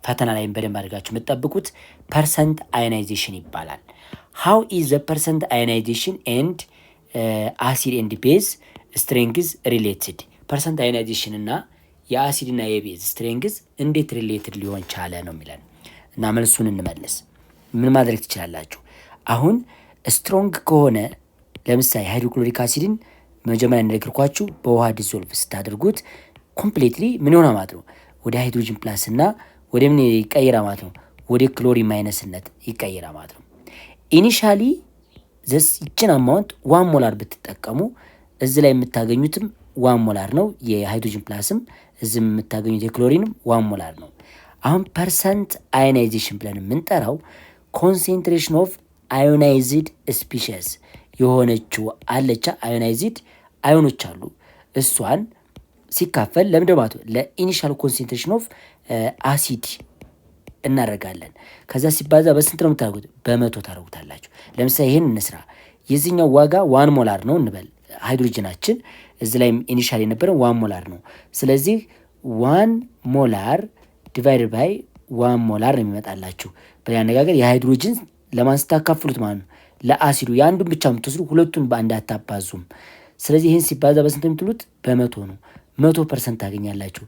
ፈተና ላይም በደንብ አድርጋችሁ የምትጠብቁት ፐርሰንት አዮናይዜሽን ይባላል። ሃው ኢዝ ዘ ፐርሰንት አዮናይዜሽን ኤንድ አሲድ ኤንድ ቤዝ ስትሬንግዝ ሪሌትድ? ፐርሰንት አዮናይዜሽን እና የአሲድና የቤዝ ስትሬንግዝ እንዴት ሪሌትድ ሊሆን ቻለ ነው የሚለን እና መልሱን እንመልስ። ምን ማድረግ ትችላላችሁ? አሁን ስትሮንግ ከሆነ ለምሳሌ ሃይድሮክሎሪክ አሲድን መጀመሪያ እንደነገርኳችሁ በውሃ ዲዞልቭ ስታደርጉት ኮምፕሊትሊ ምን ይሆናል ማለት ነው? ወደ ሃይድሮጅን ፕላስ እና ወደ ምን ይቀየራል ማለት ነው? ወደ ክሎሪን ማይነስነት ይቀየራል ማለት ነው። ኢኒሻሊ ይችን አማውንት 1 ሞላር ብትጠቀሙ እዚህ ላይ የምታገኙትም 1 ሞላር ነው። የሃይድሮጅን ፕላስም እዚህ የምታገኙት የክሎሪንም 1 ሞላር ነው። አሁን ፐርሰንት አዮናይዜሽን ብለን የምንጠራው ኮንሴንትሬሽን ኦፍ አዮናይዝድ ስፒሺስ የሆነችው አለቻ አዮናይዝድ አዮኖች አሉ። እሷን ሲካፈል ለምንድን ማለት ነው ለኢኒሻል ኮንሴንትሬሽን ኦፍ አሲድ እናደርጋለን። ከዛ ሲባዛ በስንት ነው የምታደርጉት? በ100 ታደርጉታላችሁ። ለምሳሌ ይሄን እንስራ። የዚህኛው ዋጋ 1 ሞላር ነው እንበል። ሃይድሮጅናችን እዚህ ላይ ኢኒሻል የነበረው 1 ሞላር ነው። ስለዚህ 1 ሞላር ዲቫይድ ባይ 1 ሞላር ነው የሚመጣላችሁ። በሌላ አነጋገር የሃይድሮጅን ለማን ስታካፍሉት ማለት ነው ለአሲዱ የአንዱን ብቻ የምትወስዱ ሁለቱን በአንድ አታባዙም። ስለዚህ ይህን ሲባዛ በስንት የምትሉት በመቶ ነው። 100% ታገኛላችሁ።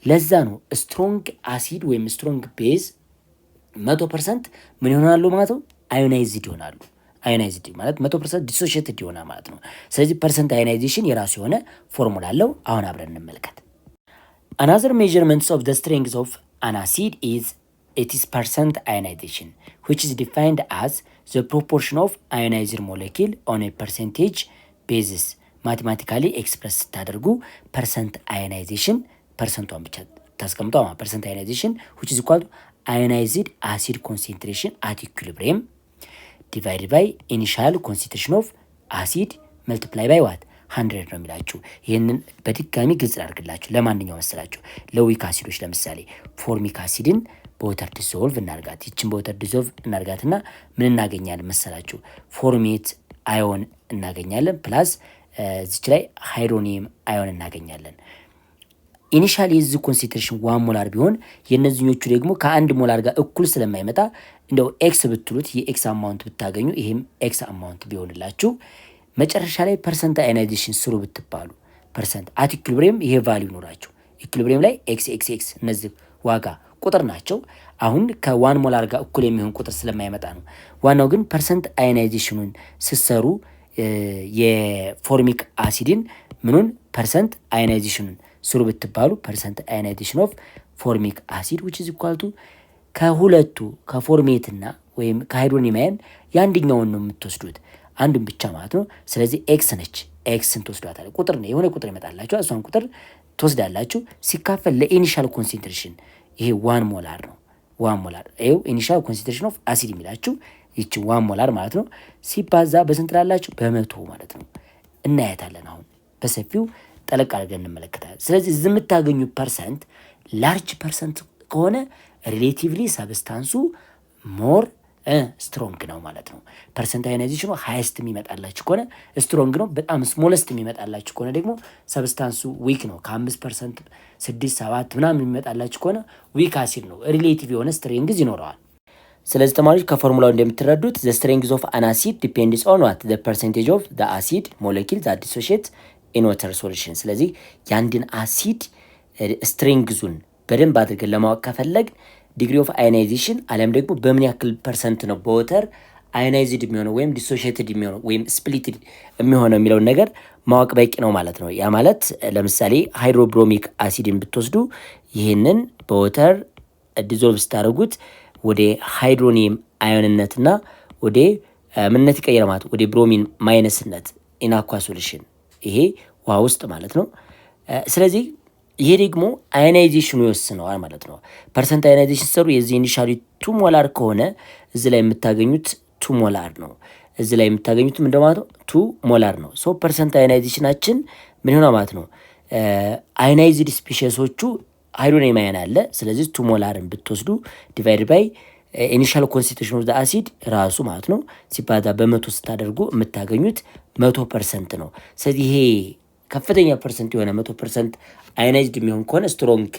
ለዛ ነው ስትሮንግ አሲድ ወይም ስትሮንግ ቤዝ 100% ምን ይሆናሉ ማለት ነው? አዮናይዝድ ይሆናሉ። አዮናይዝድ ማለት 100% ዲሶሺየትድ ይሆናል ማለት ነው። ስለዚህ ፐርሰንት አዮናይዜሽን የራሱ የሆነ ፎርሙላ አለው። አሁን አብረን እንመልከት። Another measurements of the strength of an acid is its percent ionization, which is defined as the proportion of ionized molecule on a percentage basis. ማቴማቲካሊ ኤክስፕረስ ስታደርጉ ፐርሰንት አዮናይዜሽን ፐርሰንቷን ብቻ ታስቀምጠው ፐርሰንት አዮናይዜሽን which is equal to ionized acid concentration at equilibrium divided by initial concentration of acid multiply by what 100 ነው የሚላችሁ። ይህንን በድጋሚ ግልጽ አድርግላችሁ። ለማንኛው መሰላችሁ? ለዊክ አሲዶች ለምሳሌ ፎርሚክ አሲድን በወተር ዲዞልቭ እናርጋት። ይችን በወተር ዲዞልቭ እናርጋትና ምን እናገኛለን መሰላችሁ? ፎርሜት አዮን እናገኛለን ፕላስ እዚች ላይ ሃይድሮኒየም አዮን እናገኛለን። ኢኒሻሊ የዚህ ኮንሰንትሬሽን 1 ሞላር ቢሆን የነዚህኞቹ ደግሞ ከ1 ሞላር ጋር እኩል ስለማይመጣ እንደው ኤክስ ብትሉት የኤክስ አማውንት ብታገኙ ይሄም ኤክስ አማውንት ቢሆንላችሁ መጨረሻ ላይ ፐርሰንት አዮናይዜሽን ስሩ ብትባሉ ፐርሰንት አት ኢኩሊብሪየም ይሄ ቫልዩ ኖራችሁ ኢኩሊብሪየም ላይ ኤክስ ኤክስ ኤክስ እነዚህ ዋጋ ቁጥር ናቸው። አሁን ከ1 ሞላር ጋር እኩል የሚሆን ቁጥር ስለማይመጣ ነው። ዋናው ግን ፐርሰንት አዮናይዜሽኑን ስትሰሩ የፎርሚክ አሲድን ምኑን ፐርሰንት አዮናይዜሽኑን ስሩ ብትባሉ ፐርሰንት አዮናይዜሽን ኦፍ ፎርሚክ አሲድ which is equal to ከሁለቱ ከፎርሜትና ወይም ከሃይድሮኒየም አየን የአንደኛውን ነው የምትወስዱት አንዱን ብቻ ማለት ነው። ስለዚህ ኤክስ ነች። ኤክስን ትወስዷታል። ቁጥር ነው የሆነ ቁጥር ይመጣላችሁ። እሷን ቁጥር ትወስዳላችሁ። ሲካፈል ለኢኒሻል ኮንሰንትሬሽን ይሄ 1 ሞላር ነው። 1 ሞላር ይሄው ኢኒሻል ኮንሰንትሬሽን ኦፍ አሲድ የሚላችሁ ይቺ 1 ሞላር ማለት ነው። ሲባዛ በስንት ላላችሁ? በመቶ ማለት ነው። እናያታለን። አሁን በሰፊው ጠለቅ አድርገን እንመለከታለን። ስለዚህ እዚህ የምታገኙ ፐርሰንት ላርጅ ፐርሰንት ከሆነ ሪሌቲቭሊ ሰብስታንሱ ሞር ስትሮንግ ነው ማለት ነው። ፐርሰንት አዮናይዜሽኑ ሃይስት የሚመጣላችሁ ከሆነ ስትሮንግ ነው። በጣም ስሞለስት የሚመጣላችሁ ከሆነ ደግሞ ሰብስታንሱ ዊክ ነው። ከ5% 6 7 ምናምን የሚመጣላችሁ ከሆነ ዊክ አሲድ ነው። ሪሌቲቭ የሆነ ስትሬንግዝ ይኖረዋል። ስለዚህ ተማሪዎች ከፎርሙላው እንደምትረዱት the strength of an acid depends on what the percentage of the acid molecule that dissociate in water solution። ስለዚህ የአንድን አሲድ ስትሬንግዙን በደንብ አድርገን ለማወቅ ከፈለግ ዲግሪ ኦፍ አዮናይዜሽን አለም ደግሞ በምን ያክል ፐርሰንት ነው በወተር አዮናይዝድ የሚሆነው ወይም ዲሶሺየትድ የሚሆነው ወይም ስፕሊትድ የሚሆነው የሚለውን ነገር ማወቅ በቂ ነው ማለት ነው። ያ ማለት ለምሳሌ ሃይድሮብሮሚክ አሲድን ብትወስዱ ይህንን በወተር ዲዞልቭ ስታደርጉት ወደ ሃይድሮኒየም አዮንነትና ወደ ምንነት ይቀየራል ማለት ወደ ብሮሚን ማይነስነት ኢን አኳ ሶሉሽን ይሄ ውሃ ውስጥ ማለት ነው። ስለዚህ ይሄ ደግሞ አዮናይዜሽኑ ይወስነዋል ማለት ነው። ፐርሰንት አዮናይዜሽን ሰሩ የዚህ ኢኒሻሊ 2 ሞላር ከሆነ እዚህ ላይ የምታገኙት 2 ሞላር ነው። እዚህ ላይ የምታገኙት ምን ማለት ነው? 2 ሞላር ነው። ሶ ፐርሰንት አዮናይዜሽናችን ምን ይሆናል ማለት ነው? አዮናይዝድ ስፔሺሶቹ ሃይድሮኒየም አዮን አለ። ስለዚህ 2 ሞላርን ብትወስዱ ዲቫይድ ባይ ኢኒሻል ኮንሰንትሬሽን ኦፍ ዘ አሲድ ራሱ ማለት ነው ሲባዛ በመቶ ስታደርጉ የምታገኙት 100% ነው። ስለዚህ ይሄ ከፍተኛ ፐርሰንት የሆነ 100% አዮናይዝድ የሚሆን ከሆነ ስትሮንግ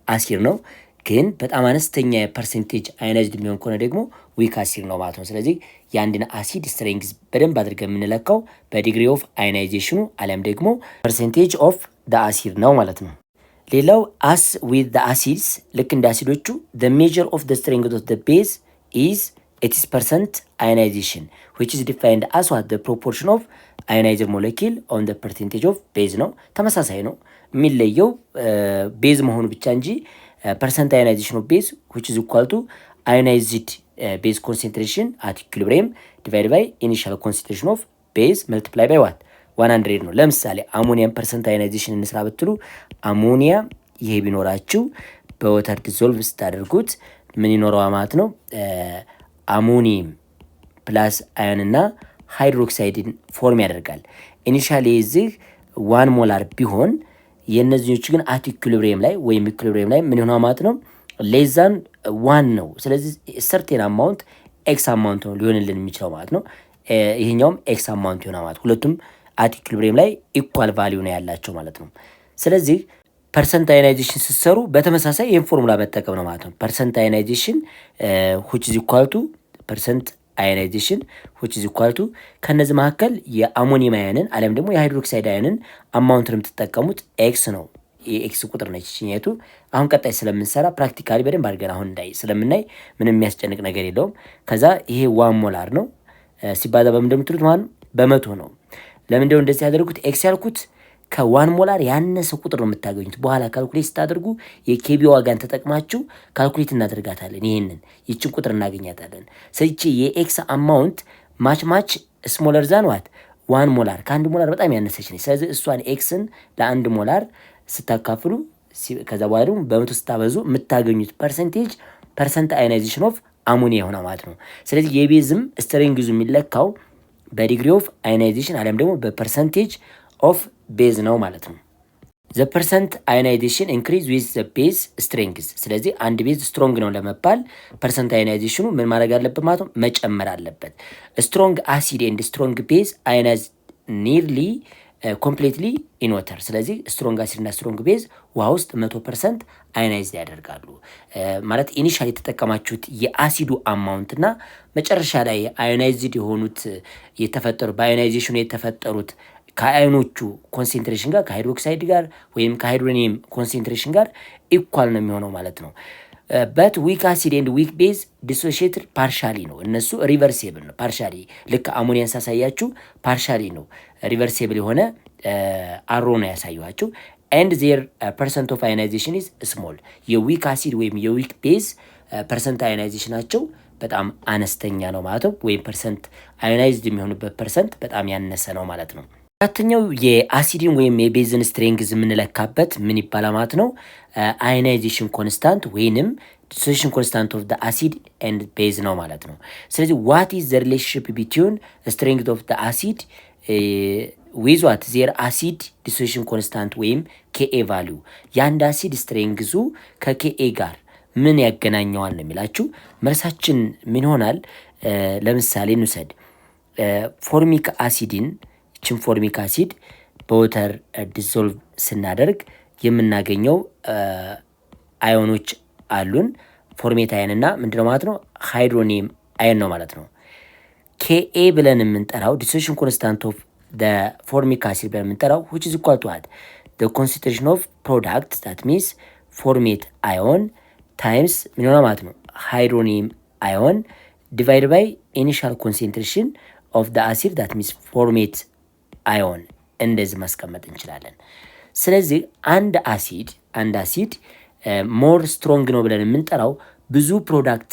አሲድ ነው። ግን በጣም አነስተኛ ፐርሰንቴጅ አዮናይዝድ የሚሆን ከሆነ ደግሞ ዊክ አሲድ ነው ማለት ነው። ስለዚህ የአንድን አሲድ ስትሬንግዝ በደንብ አድርገን የምንለካው በዲግሪ ኦፍ አዮናይዜሽኑ አሊያም ደግሞ ፐርሰንቴጅ ኦፍ ደ አሲድ ነው ማለት ነው። ሌላው አስ ዊዝ ደ አሲድስ ልክ እንደ አሲዶቹ the measure of the strength of the base is its percent ionization which is defined as what the proportion of ionized molecule on the percentage of base ነው። ተመሳሳይ ነው። የሚለየው ቤዝ መሆኑ ብቻ እንጂ percent ionization of base which is equal to ionized base concentration at equilibrium divided by initial concentration of base multiply by what 100 ነው። ለምሳሌ አሞኒየም ፐርሰንት አዮናይዜሽን እንስራ ብትሉ አሞኒያ ይሄ ቢኖራችሁ በወተር ዲዞልቭ ስታደርጉት ምን ይኖረዋል ማለት ነው? አሞኒየም ፕላስ አዮን እና ሃይድሮክሳይድን ፎርም ያደርጋል። ኢኒሻሊ እዚህ 1 ሞላር ቢሆን የነዚህኞቹ ግን አት ኢኩሊብሪየም ላይ ወይም ኢኩሊብሪየም ላይ ምን ይሆናል ማለት ነው? ሌዛን 1 ነው። ስለዚህ ሰርቴን አማውንት ኤክስ አማውንት ነው ሊሆንልን የሚችለው ማለት ነው። ይሄኛውም ኤክስ አማውንት ይሆናል ማለት ሁለቱም አት ኢኩሊብሪየም ላይ ኢኳል ቫልዩ ነው ያላቸው ማለት ነው። ስለዚህ ፐርሰንት አዮናይዜሽን ስትሰሩ በተመሳሳይ ይህን ፎርሙላ መጠቀም ነው ማለት ነው። ፐርሰንት አዮናይዜሽን which is equal to ፐርሰንት አዮናይዜሽን which is equal to ከነዚህ መካከል የአሞኒየም አዮንን አለም ደግሞ የሃይድሮክሳይድ አዮንን አማውንት የምትጠቀሙት ኤክስ ነው። የኤክስ ቁጥር ነች እቺኛቱ። አሁን ቀጣይ ስለምንሰራ ፕራክቲካሊ በደንብ አድርገን አሁን ስለምናይ ምንም የሚያስጨንቅ ነገር የለውም። ከዛ ይሄ 1 ሞላር ነው ሲባዛ በምን እንደምትሉት ማለት በመቶ ነው። ለምንድነው እንደዚህ ያደርጉት? ኤክስ ያልኩት ከ1 ሞላር ያነሰ ቁጥር ነው የምታገኙት። በኋላ ካልኩሌት ስታደርጉ የኬቢ ዋጋን ተጠቅማችሁ ካልኩሌት እናደርጋታለን። ይችን ቁጥር እናገኛታለን። ስለዚህ የኤክስ አማውንት ማች ስሞለር ዛን ዋት 1 ሞላር ከአንድ ሞላር በጣም ያነሰች ነች። ስለዚህ እሷን ኤክስን ለአንድ ሞላር ስታካፍሉ ከዛ በኋላ ደግሞ በመቶ ስታበዙ የምታገኙት ፐርሰንት አዮናይዜሽን ኦፍ አሞኒያ ይሆናል ማለት ነው። ስለዚህ የቤዝም ስትሬንግዙ የሚለካው በዲግሪ ኦፍ አዮናይዜሽን አሊያም ደግሞ በፐርሰንቴጅ ኦፍ ቤዝ ነው ማለት ነው። ዘ ፐርሰንት አዮናይዜሽን ኢንክሪዝ ዊዝ ዘ ቤዝ ስትሬንግዝ። ስለዚህ አንድ ቤዝ ስትሮንግ ነው ለመባል ፐርሰንት አዮናይዜሽኑ ምን ማድረግ አለበት ማለት ነው? መጨመር አለበት። ስትሮንግ አሲድ ኤንድ ስትሮንግ ቤዝ አዮናይዝ ኒርሊ ኮምፕሌትሊ ኢን ወተር። ስለዚህ ስትሮንግ አሲድ እና ስትሮንግ ቤዝ ውሃ ውስጥ 100% አዮናይዝድ ያደርጋሉ። ማለት ኢኒሻል የተጠቀማችሁት የአሲዱ አማውንት እና መጨረሻ ላይ አዮናይዝድ የሆኑት የተፈጠሩ በአዮናይዜሽኑ የተፈጠሩት ከአዮኖቹ ኮንሴንትሬሽን ጋር ከሃይድሮክሳይድ ጋር ወይም ከሃይድሮኒየም ኮንሴንትሬሽን ጋር ኢኳል ነው የሚሆነው ማለት ነው። በት ዊክ አሲድ ኤንድ ዊክ ቤዝ ዲሶሺየትድ ፓርሻሊ ነው። እነሱ ሪቨርሴብል ነው። ፓርሻሊ ልክ አሞኒያን ሳሳያችሁ ፓርሻሊ ነው ሪቨርሴብል የሆነ አሮ ነው ያሳየኋችሁ። ኤንድ ዜር ፐርሰንት ኦፍ አዮናይዜሽን ኢዝ ስሞል። የዊክ አሲድ ወይም የዊክ ቤዝ ፐርሰንት አዮናይዜሽናቸው በጣም አነስተኛ ነው ማለት ነው። ወይም ፐርሰንት አዮናይዝድ የሚሆኑበት ፐርሰንት በጣም ያነሰ ነው ማለት ነው። አራተኛው የአሲድን ወይም የቤዝን ስትሬንግዝ የምንለካበት ምን ይባላል ማለት ነው? አዮናይዜሽን ኮንስታንት ወይንም ዲሶሲዬሽን ኮንስታንት ኦፍ ዘ አሲድ ኤንድ ቤዝ ነው ማለት ነው። ስለዚህ ዋት ኢዝ ዘ ሪሌሽንሺፕ ቢትዊን ስትሬንግዝ ኦፍ ዘ አሲድ ዊዝ ዋት ዜር አሲድ ዲሶሲዬሽን ኮንስታንት ወይም ኬኤ ቫሊዩ። የአንድ አሲድ ስትሬንግዙ ከኬኤ ጋር ምን ያገናኘዋል ነው የሚላችሁ። መልሳችን ምን ይሆናል? ለምሳሌ እንውሰድ ፎርሚክ አሲድን ችን ፎርሚክ አሲድ በወተር ዲዞልቭ ስናደርግ የምናገኘው አዮኖች አሉን። ፎርሜት አየን እና ምንድነው ማለት ነው? ሃይድሮኒየም አየን ነው ማለት ነው። ኬኤ ብለን የምንጠራው ዲሶሲዬሽን ኮንስታንት ኦፍ the formic acid ብለን የምንጠራው which is equal to what? the concentration of product that means formate ion times ምን ይሆናል ማለት ነው? ሃይድሮኒየም አዮን divided by initial concentration of the acid that means formate ion እንደዚህ ማስቀመጥ እንችላለን። ስለዚህ አንድ አሲድ ሞር ስትሮንግ ነው ብለን የምንጠራው ብዙ ፕሮዳክት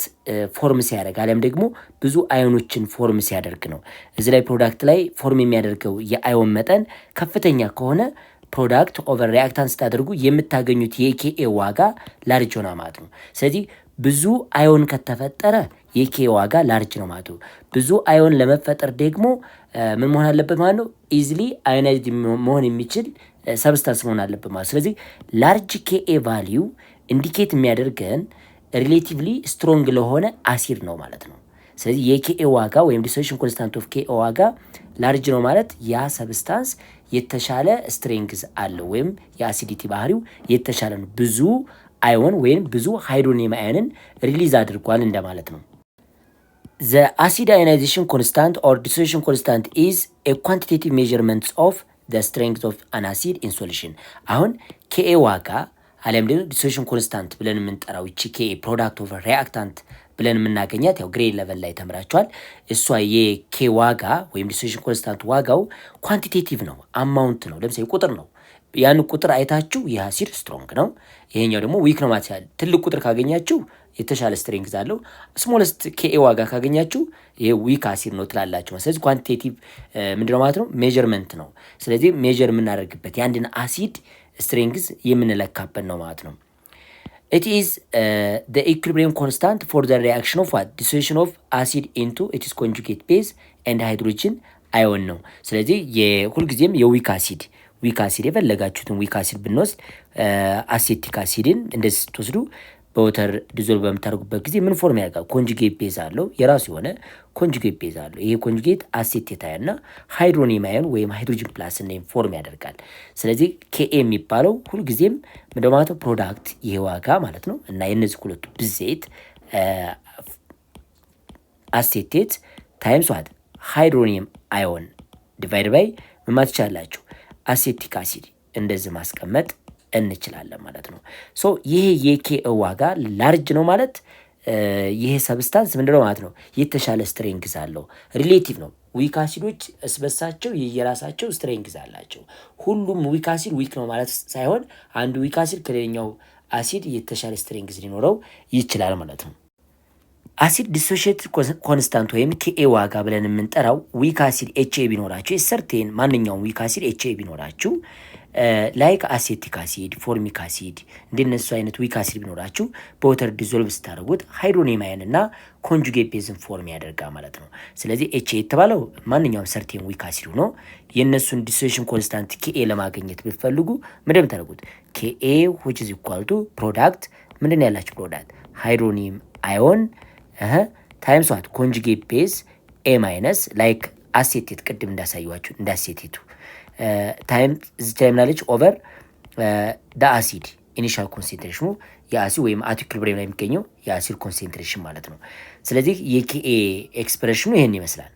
ፎርም ሲያደርግ አሊያም ደግሞ ብዙ አዮኖችን ፎርም ሲያደርግ ነው። እዚህ ላይ ፕሮዳክት ላይ ፎርም የሚያደርገው የአዮን መጠን ከፍተኛ ከሆነ ፕሮዳክት ኦቨር ሪአክታንት ስታደርጉ የምታገኙት የኬኤ ዋጋ ላርጅ ሆና ማለት ነው። ስለዚህ ብዙ አዮን ከተፈጠረ የኬኤ ዋጋ ላርጅ ነው ማለት ነው። ብዙ አዮን ለመፈጠር ደግሞ ምን መሆን አለበት ማለት ነው? ኢዝሊ አዮናይዝድ መሆን የሚችል ሰብስታንስ መሆን አለበት ማለት። ስለዚህ ላርጅ ኬኤ ቫሊዩ ኢንዲኬት የሚያደርገን ሪሌቲቭሊ ስትሮንግ ለሆነ አሲድ ነው ማለት ነው። ስለዚህ የኬኤ ዋጋ ወይም ዲሶሲዬሽን ኮንስታንት ኦፍ ኬኤ ዋጋ ላርጅ ነው ማለት ያ ሰብስታንስ የተሻለ ስትሬንግዝ አለው ወይም የአሲዲቲ ባህሪው የተሻለ ነው። ብዙ አዮን ወይም ብዙ ሃይድሮኒየም አዮንን ሪሊዝ አድርጓል እንደማለት ነው። The acid ionization constant or dissociation constant is a quantitative measurement of the strength of an acid in solution። አሁን ኬኤ ዋጋ አለም ደግሞ ዲሶሲዬሽን ኮንስታንት ብለን የምንጠራው እቺ ኬኤ ፕሮዳክት ኦቨር ሪአክታንት ብለን የምናገኛት ያው ግሬድ ሌቨል ላይ ተምራችኋል። እሷ የኬ ዋጋ ወይም ዲሶሲዬሽን ኮንስታንት ዋጋው ኳንቲቴቲቭ ነው፣ አማውንት ነው። ለምሳሌ ቁጥር ነው። ያን ቁጥር አይታችሁ ይህ አሲድ ስትሮንግ ነው፣ ይሄኛው ደግሞ ዊክ ነው ማለት ያለ። ትልቅ ቁጥር ካገኛችሁ የተሻለ ስትሬንግዝ አለው። ስሞለስት ኬኤ ዋጋ ካገኛችሁ ይሄ ዊክ አሲድ ነው ትላላችሁ። ስለዚህ ኳንቲቴቲቭ ምንድነው ማለት ነው? ሜጀርመንት ነው። ስለዚህ ሜጀር የምናደርግበት የአንድን አሲድ ስትሬንግዝ የምንለካበት ነው ማለት ነው። it is the equilibrium constant for the reaction of what? dissociation of acid into its conjugate base and hydrogen ion ነው። ስለዚህ የሁልጊዜም የዊክ አሲድ የፈለጋችሁትን ዊክ አሲድ ብንወስድ አሴቲክ አሲድን እንደዚህ ስትወስዱ በወተር ዲዞልቭ በምታደርጉበት ጊዜ ምን ፎርም ያደርጋል? ኮንጁጌት ቤዝ አለው፣ የራሱ የሆነ ኮንጁጌት ቤዝ አለው። ይሄ ኮንጁጌት አሴቴት አዮን እና ሃይድሮኒየም አዮን ወይም ሃይድሮጅን ፕላስ እና ፎርም ያደርጋል። ስለዚህ ኬኤ የሚባለው ሁልጊዜም ምንድነው ማለት ነው? ፕሮዳክት ይሄ ዋጋ ማለት ነው። እና የነዚህ ሁለቱ ብዜት አሴቴት ታይምስ ዋት ሃይድሮኒየም አዮን ዲቫይድ ባይ ምን ትችላላችሁ አሴቲክ አሲድ እንደዚህ ማስቀመጥ እንችላለን ማለት ነው። ሶ ይሄ የኬ ዋጋ ላርጅ ነው ማለት ይሄ ሰብስታንስ ምንድነው ማለት ነው የተሻለ ስትሬንግዝ አለው። ሪሌቲቭ ነው። ዊክ አሲዶች እስበሳቸው የየራሳቸው ስትሬንግዝ አላቸው። ሁሉም ዊክ አሲድ ዊክ ነው ማለት ሳይሆን አንዱ ዊክ አሲድ ከሌላኛው አሲድ የተሻለ ስትሬንግዝ ሊኖረው ይችላል ማለት ነው። አሲድ ዲሶሺየትድ ኮንስታንት ወይም ኬኤ ዋጋ ብለን የምንጠራው ዊክ አሲድ ኤችኤ ቢኖራችሁ የሰርቴን ማንኛውም ዊክ አሲድ ኤችኤ ቢኖራችሁ ላይክ አሴቲክ አሲድ፣ ፎርሚክ አሲድ እንደነሱ አይነት ዊክ አሲድ ቢኖራችሁ በወተር ዲዞልቭ ስታደርጉት ሃይድሮኒየም አየን እና ኮንጁጌት ቤዝን ፎርም ያደርጋል ማለት ነው። ስለዚህ ኤችኤ የተባለው ማንኛውም ሰርቴን ዊክ አሲድ ሆኖ የእነሱን ዲሶሉሽን ኮንስታንት ኬኤ ለማግኘት ብትፈልጉ ምንድን ታደርጉት ኬኤ which is equal to ፕሮዳክት ምንድን ያላችሁ ፕሮዳክት ሃይድሮኒየም አዮን ታይምስ ዋት ኮንጁጌት ቤዝ ኤ ማይነስ ላይክ አሴቴት ቅድም እንዳሳየዋችሁ እንዳሴቴቱ ታይም እዚች ላይ ምናለች ኦቨር ዳ አሲድ ኢኒሻል ኮንሴንትሬሽኑ የአሲድ ወይም አት ኢኩሊብሪየም ላይ የሚገኘው የአሲድ ኮንሴንትሬሽን ማለት ነው። ስለዚህ የኬኤ ኤክስፕሬሽኑ ይሄን ይመስላል።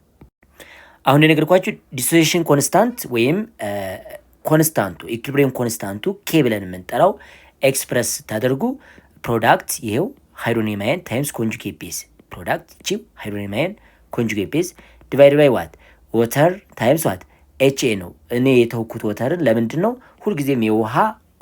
አሁን እንደነገርኳችሁ ዲሶሉሽን ኮንስታንት ወይም ኮንስታንቱ ኢኩሊብሪየም ኮንስታንቱ ኬ ብለን የምንጠራው ኤክስፕረስ ታደርጉ ፕሮዳክት ይሄው ሃይድሮኒየም አየን ታይምስ ኮንጁጌት ቤዝ ፕሮዳክት ቺፕ ሃይድሮኒየም አየን ኮንጁጌት ቤዝ ዲቫይድ ባይ ዋት ወተር ታይምስ ዋት ኤችኤ ነው። እኔ የተውኩት ወተርን ለምንድን ነው? ሁልጊዜም የውሃ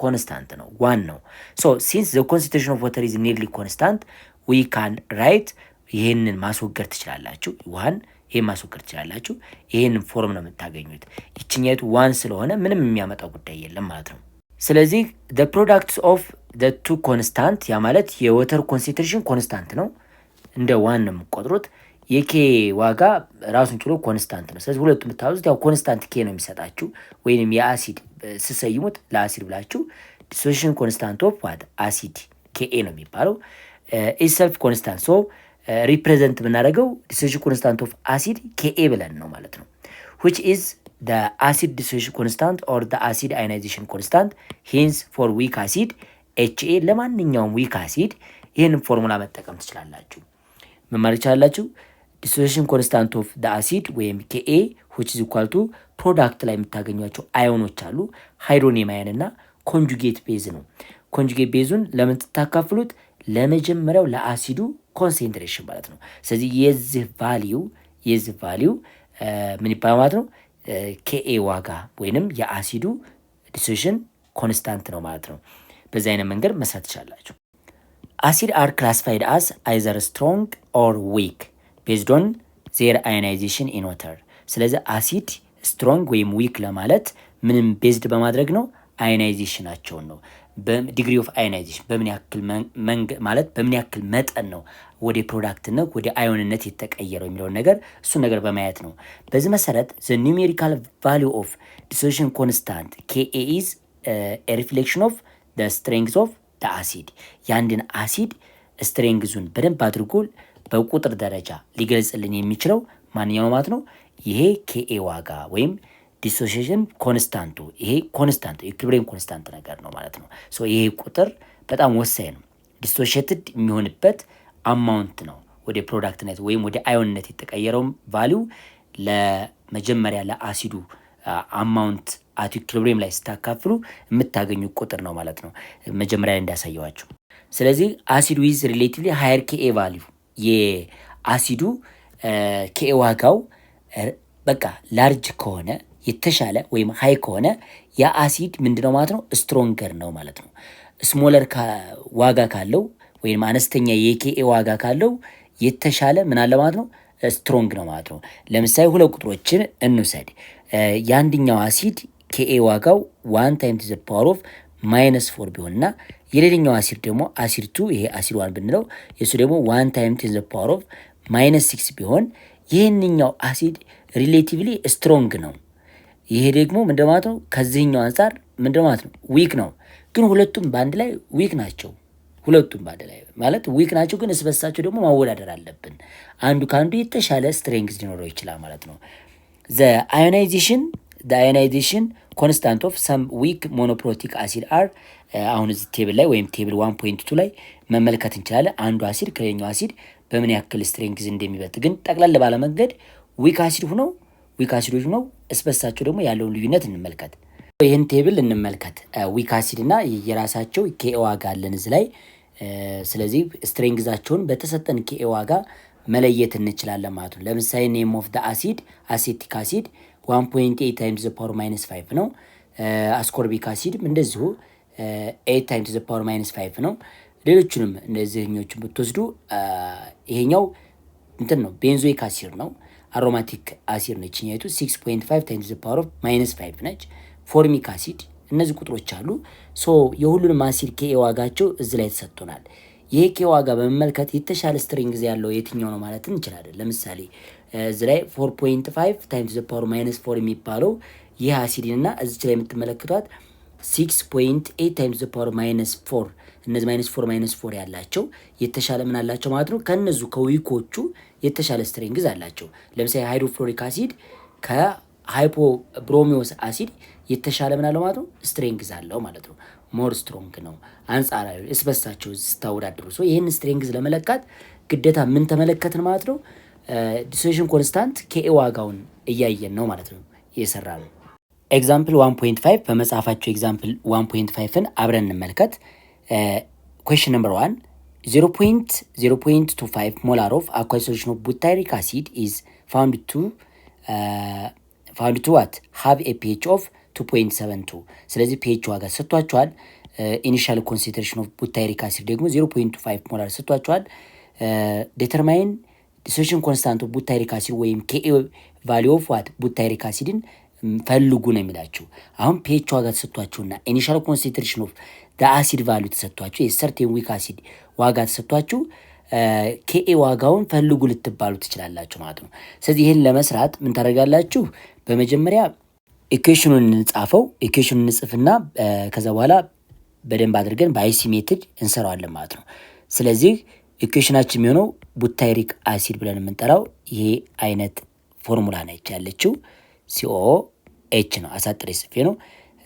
ኮንስታንት ነው ዋን ነው። ሶ ሲንስ ዘ ኮንሰንትሬሽን ኦፍ ወተር ኢዝ ኒርሊ ኮንስታንት ዊ ካን ራይት ይህንን ማስወገድ ትችላላችሁ። ውሃን ይህን ማስወገድ ትችላላችሁ። ይህንን ፎርም ነው የምታገኙት። ይችኛቱ ዋን ስለሆነ ምንም የሚያመጣው ጉዳይ የለም ማለት ነው። ስለዚህ the products of the two constant ያ ማለት የወተር ኮንሰንትሬሽን ኮንስታንት ነው እንደ ዋን ነው የምቆጥሩት። የኬ ዋጋ ራሱን ችሎ ኮንስታንት ነው። ስለዚህ ሁለቱም የምታወዙት ያው ኮንስታንት ኬ ነው የሚሰጣችሁ ወይንም የአሲድ ስሰይሙት ለአሲድ ብላችሁ ዲሶሉሽን ኮንስታንት ኦፍ ዋት አሲድ ኬኤ ነው የሚባለው ኢዝ ሰልፍ ኮንስታንት ሶ ሪፕሬዘንት ብናደርገው ዲሶሉሽን ኮንስታንት ኦፍ አሲድ ኬኤ ብለን ነው ማለት ነው which is the acid dissolution constant or the acid ionization constant hence for weak acid HA ለማንኛውም weak acid ይህንን ፎርሙላ መጠቀም ትችላላችሁ። ምን ማለት ይችላላችሁ? ዲሶሉሽን ኮንስታንት ኦፍ the acid ወይም KA which is equal to ፕሮዳክት ላይ የምታገኟቸው አዮኖች አሉ ሃይድሮኒየም አየን እና ኮንጁጌት ቤዝ ነው። ኮንጁጌት ቤዙን ለምን ትታካፍሉት? ለመጀመሪያው ለአሲዱ ኮንሴንትሬሽን ማለት ነው። ስለዚህ የዚህ ቫሊዩ ምን ይባላል ማለት ነው? ኬኤ ዋጋ ወይንም የአሲዱ ዲሶሉሽን ኮንስታንት ነው ማለት ነው። በዚህ አይነት መንገድ መስራት ትችላላችሁ። አሲድ አር ክላሲፋይድ አስ አይዘር ስትሮንግ ኦር ዊክ ቤዝድ ኦን ዜር አዮናይዜሽን ኢን ዋተር። ስለዚህ አሲድ ስትሮንግ ወይም ዊክ ለማለት ምንም ቤዝድ በማድረግ ነው አዮናይዜሽናቸውን ነው። በዲግሪ ኦፍ አዮናይዜሽን በምን ያክል ማለት በምን ያክል መጠን ነው ወደ ፕሮዳክትነት ወደ አዮንነት የተቀየረው የሚለውን ነገር እሱን ነገር በማየት ነው። በዚህ መሰረት the numerical value of dissolution constant Ka is a reflection of the strength of the acid። የአንድን አሲድ ስትሬንግዙን በደንብ አድርጎ በቁጥር ደረጃ ሊገልጽልን የሚችለው ማንኛው ማለት ነው ይሄ Ka ዋጋ ወይም ዲሶሲዬሽን ኮንስታንቱ ይሄ ኮንስታንት ኢኩሊብሪየም ኮንስታንት ነገር ነው ማለት ነው። ሶ ይሄ ቁጥር በጣም ወሳኝ ነው። ዲሶሺየትድ የሚሆንበት አማውንት ነው ወደ ፕሮዳክትነት ወይም ወደ አዮንነት የተቀየረው ቫልዩ ለመጀመሪያ ለአሲዱ አማውንት አት ኢኩሊብሪየም ላይ ስታካፍሉ የምታገኙ ቁጥር ነው ማለት ነው መጀመሪያ ላይ እንዳሳየዋችሁ። ስለዚህ አሲዱ ኢዝ ሪሌቲቭሊ ሃየር ኬኤ ቫልዩ የአሲዱ ኬኤ ዋጋው በቃ ላርጅ ከሆነ የተሻለ ወይም ሃይ ከሆነ የአሲድ ምንድነው ማለት ነው ስትሮንገር ነው ማለት ነው። ስሞለር ዋጋ ካለው ወይም አነስተኛ የኬኤ ዋጋ ካለው የተሻለ ምን አለ ማለት ነው ስትሮንግ ነው ማለት ነው። ለምሳሌ ሁለት ቁጥሮችን እንውሰድ። የአንደኛው አሲድ ኬኤ ዋጋው 1 ታይም ቱ ዘ ፓወር ኦፍ -4 ቢሆንና የሌላኛው አሲድ ደግሞ አሲድ 2 ይሄ አሲድ 1 ብንለው የሱ ደግሞ 1 ታይም ቱ ዘ ፓወር ኦፍ -6 ቢሆን ይህንኛው አሲድ ሪሌቲቭሊ ስትሮንግ ነው። ይሄ ደግሞ ምንድነው ማለት ነው ከዚህኛው አንፃር ምንድነው ማለት ነው ዊክ ነው። ግን ሁለቱም በአንድ ላይ ዊክ ናቸው። ሁለቱም በአንድ ላይ ማለት ዊክ ናቸው፣ ግን እስበሳቸው ደግሞ ማወዳደር አለብን። አንዱ ከአንዱ የተሻለ ስትሬንግዝ ሊኖረው ይችላል ማለት ነው። the ionization constant of some weak monoprotic acid are አሁን እዚህ ቴብል ላይ ወይም ቴብል 1.2 ላይ መመልከት እንችላለን። አንዱ አሲድ ከሌላኛው አሲድ በምን ያክል ስትሬንግዝ እንደሚበልጥ ግን ጠቅላላ ባለ መንገድ ዊክ አሲዶች ሆነው እስበሳቸው ደግሞ ያለውን ልዩነት እንመልከት። ይህን ቴብል እንመልከት። ዊክ አሲድ እና የራሳቸው ኬኤ ዋጋ አለን እዚህ ላይ። ስለዚህ ስትሬንግዛቸውን በተሰጠን ኬኤ ዋጋ መለየት እንችላለን ማለት ነው። ለምሳሌ ኔም ኦፍ ደ አሲድ አሴቲክ አሲድ 1.8 ታይምስ ዘ ፓወር ማይነስ 5 ነው። አስኮርቢክ አሲድም እንደዚሁ 8 ታይምስ ዘ ፓወር ማይነስ 5 ነው። ሌሎቹንም እነዚህኞቹን ብትወስዱ ይሄኛው እንትን ነው ቤንዞይክ አሲድ ነው። አሮማቲክ አሲድ ነች እኛይቱ 6.5 ታይምስ ዘ ፓወር ኦፍ ማይነስ 5 ነች። ፎርሚክ አሲድ እነዚህ ቁጥሮች አሉ። ሶ የሁሉንም አሲድ ኬኤ ዋጋቸው እዚህ ላይ ተሰጥቶናል። ይሄ ኬኤ ዋጋ በመመልከት የተሻለ ስትሪንግዝ ያለው የትኛው ነው ማለት እንችላለን። ለምሳሌ እዚህ ላይ 4.5 ታይምስ ዘ ፓወር ማይነስ 4 የሚባለው ይህ አሲድን እና እዚች ላይ የምትመለከቷት 6.8 ታይምስ ዘ ፓወር ማይነስ 4 እነዚህ ማይነስ 4 ያላቸው የተሻለ ምን አላቸው ማለት ነው። ከነዙ ከዊኮቹ የተሻለ ስትሪንግዝ አላቸው። ለምሳሌ ሃይድሮፍሎሪክ አሲድ ከሃይፖብሮሚዮስ አሲድ የተሻለ ምን አለው ማለት ነው፣ ስትሪንግዝ አለው ማለት ነው። ሞር ስትሮንግ ነው አንጻራዊ እስበሳቸው ስታወዳድሩ። ሶ ይህን ስትሪንግዝ ለመለካት ግዴታ ምን ተመለከትን ማለት ነው፣ ዲሶሉሽን ኮንስታንት ኬኤ ዋጋውን እያየን ነው ማለት ነው እየሰራ ነው። ኤግዛምፕል 1.5 በመጽሐፋቸው ኤግዛምፕል 1.5ን አብረን እንመልከት። ኩዌስችን ነምበር 1 0.25 ሞላር ኦፍ አኳስ ሶሉሽን ኦፍ ቡታይሪክ አሲድ ኢዝ ፋውንድ ቱ ዋት ሃቭ ኤ ፒኤች ኦፍ 2.72። ስለዚህ ፒኤች ዋጋ ሰጥቷቸዋል። ኢኒሻል ኮንሰንትሬሽን ኦፍ ቡታይሪክ አሲድ ደግሞ 0.25 ሞላር ሰጥቷቸዋል። ዴተርማይን ዲሶሉሽን ኮንስታንት ኦፍ ቡታይሪክ አሲድ ወይም ኬኤ ቫሊዩ ኦፍ ዋት ቡታይሪክ አሲድን ፈልጉ ነው የሚላችሁ። አሁን ፒኤች ዋጋ ተሰጥቷችሁና ኢኒሻል ኮንሰንትሬሽን ኦፍ አሲድ ቫሊዩ ተሰጥቷችሁ የሰርቴን ዊክ አሲድ ዋጋ ተሰጥቷችሁ ኬኤ ዋጋውን ፈልጉ ልትባሉ ትችላላችሁ ማለት ነው። ስለዚህ ይህን ለመስራት ምን ታደርጋላችሁ? በመጀመሪያ ኢኩዌሽኑን እንጻፈው። ኢኩዌሽኑን እንጽፍና ከዛ በኋላ በደንብ አድርገን በአይሲ ሜትድ እንሰራዋለን ማለት ነው። ስለዚህ ኢኩዌሽናችን የሚሆነው ቡታይሪክ አሲድ ብለን የምንጠራው ይሄ አይነት ፎርሙላ ነች ያለችው። ሲኦኤች ነው አሳጥሬ ጽፌ ነው።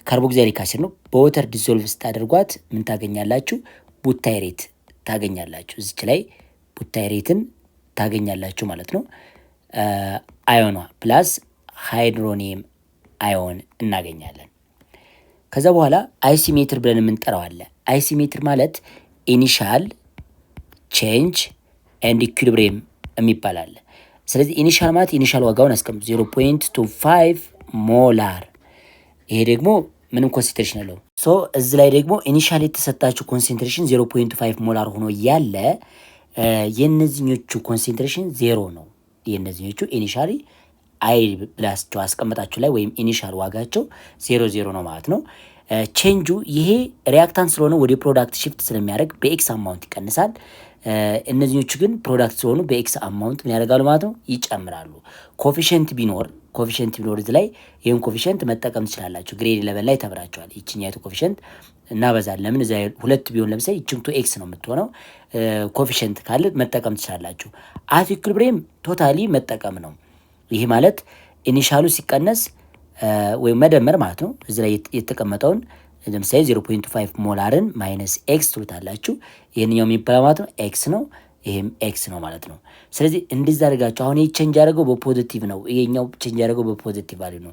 ካርቦክሲሊክ አሲድ ነው። በወተር ዲዞልቭ ስታደርጓት ምን ታገኛላችሁ? ቡታይሬት ታገኛላችሁ። እዚች ላይ ቡታይሬትን ታገኛላችሁ ማለት ነው። አዮኗ ፕላስ ሃይድሮኒየም አዮን እናገኛለን። ከዛ በኋላ አይሲሜትር ብለን የምንጠራው አለ። አይሲሜትር ማለት ኢኒሻል ቼንጅ ኤንድ ኢኩሊብሪየም የሚባል አለ። ስለዚህ ኢኒሻል ማለት ኢኒሻል ዋጋውን አስቀምጡ 0.25 ሞላር። ይሄ ደግሞ ምንም ኮንሰንትሬሽን አለው። ሶ እዚህ ላይ ደግሞ ኢኒሻል የተሰጣችሁ ኮንሰንትሬሽን 0.5 ሞላር ሆኖ ያለ የነዚህኞቹ ኮንሰንትሬሽን ዜሮ ነው። የነዚህኞቹ ኢኒሻሊ አይ ብላችሁ አስቀመጣችሁ ላይ ወይም ኢኒሻል ዋጋቸው 0 ነው ማለት ነው። ቼንጁ ይሄ ሪያክታንት ስለሆነ ወደ ፕሮዳክት ሽፍት ስለሚያደርግ በኤክስ አማውንት ይቀንሳል። እነዚህኞቹ ግን ፕሮዳክት ስለሆኑ በኤክስ አማውንት ምን ያደርጋሉ ማለት ነው፣ ይጨምራሉ። ኮፊሽንት ቢኖር እዚህ ላይ ይህን ኮፊሽንት መጠቀም ትችላላችሁ። ግሬድ ሌቨል ላይ ተብራቸዋል። ይችኛቱ ኮፊሽንት እናበዛለን። ለምን እዚያ ሁለት ቢሆን ለምሳሌ ይችምቱ ኤክስ ነው የምትሆነው። ኮፊሽንት ካለ መጠቀም ትችላላችሁ። አት ኢኩሊብሪየም ቶታሊ መጠቀም ነው። ይህ ማለት ኢኒሻሉ ሲቀነስ ወይም መደመር ማለት ነው። እዚህ ላይ የተቀመጠውን ለምሳሌ 0.5 ሞላርን ማይነስ ኤክስ ትሉታላችሁ። ይህንኛው የሚባለው ማለት ነው ኤክስ ነው፣ ይህም ኤክስ ነው ማለት ነው። ስለዚህ እንደዚህ አድርጋችሁ አሁን ይህ ቼንጅ ያደረገው በፖዚቲቭ ነው፣ ይሄኛው ቼንጅ ያደረገው በፖዚቲቭ ቫልዩ ነው።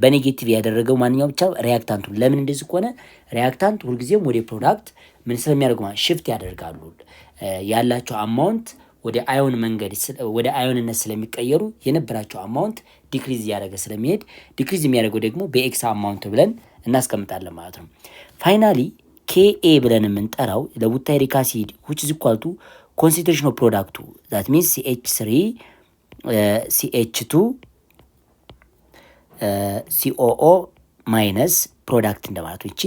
በኔጌቲቭ ያደረገው ማንኛው ብቻ ሪያክታንቱ። ለምን እንደዚህ ከሆነ ሪያክታንት ሁልጊዜም ወደ ፕሮዳክት ምን ስለሚያደርጉ ማለት ሽፍት ያደርጋሉ። ያላቸው አማውንት ወደ አዮን መንገድ ወደ አዮንነት ስለሚቀየሩ የነበራቸው አማውንት ዲክሪዝ እያደረገ ስለሚሄድ ዲክሪዝ የሚያደርገው ደግሞ በኤክስ አማውንት ብለን እናስቀምጣለን ማለት ነው። ፋይናሊ ኬኤ ብለን የምንጠራው ለቡታይሪክ አሲድ which is equal to concentration of product that means CH3 CH2 COO ማይነስ ፕሮዳክት እንደማለት ነው። እቺ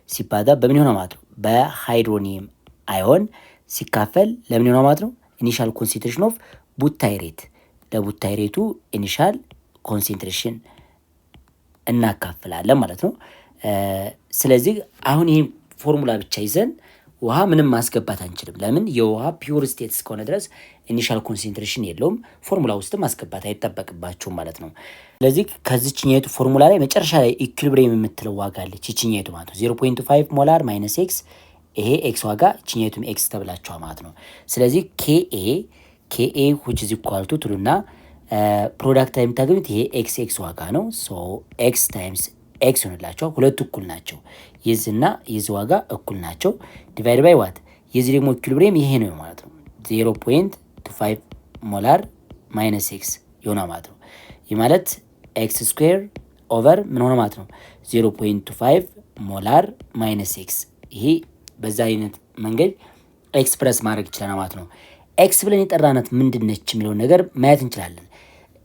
ሲባዛ በምን ይሆናል ማለት ነው? በሃይድሮኒየም አዮን ሲካፈል ለምን ይሆናል ማለት ነው? ኢኒሻል ኮንሰንትሬሽን ኦፍ ቡታይሬት ለቡታይሬቱ ኢኒሻል ኮንሰንትሬሽን እናካፍላለን ማለት ነው። ስለዚህ አሁን ይሄ ፎርሙላ ብቻ ይዘን ውሃ ምንም ማስገባት አንችልም። ለምን? የውሃ ፒውር ስቴት እስከሆነ ድረስ ኢኒሻል ኮንሰንትሬሽን የለውም። ፎርሙላ ውስጥ ማስገባት አይጠበቅባችሁም ማለት ነው። ስለዚህ ከዚችኛይቱ ፎርሙላ ላይ መጨረሻ ላይ ኢኩሊብሪየም የምትለው ዋጋ አለች። ይችኛይቱ ማለት ነው 0.5 ሞላር ማይነስ ኤክስ፣ ይሄ ኤክስ ዋጋ ይችኛይቱም ኤክስ ተብላችኋል ማለት ነው። ስለዚህ ኬኤ ኬኤ which is equal to ትሉና ፕሮዳክት ታይም የምታገኙት ይሄ ኤክስ ኤክስ ዋጋ ነው። ሶ ኤክስ ታይምስ ኤክስ ይሆንላቸዋል። ሁለቱ እኩል ናቸው። የዚህና የዚህ ዋጋ እኩል ናቸው። ዲቫይድ ባይ ዋት የዚህ ደግሞ ኢኩሊብሪየም ይሄ ነው ማለት ነው። 0.25 ሞላር ማይነስ ኤክስ ይሆናል ማለት ነው። ይህ ማለት ኤክስ ስኩዌር ኦቨር ምን ሆነ ማለት ነው 0.25 ሞላር ማይነስ ኤክስ። ይሄ በዛ አይነት መንገድ ኤክስፕረስ ማድረግ ይችላል ማለት ነው። ኤክስ ብለን የጠራናት ምንድን ነች የሚለውን ነገር ማየት እንችላለን።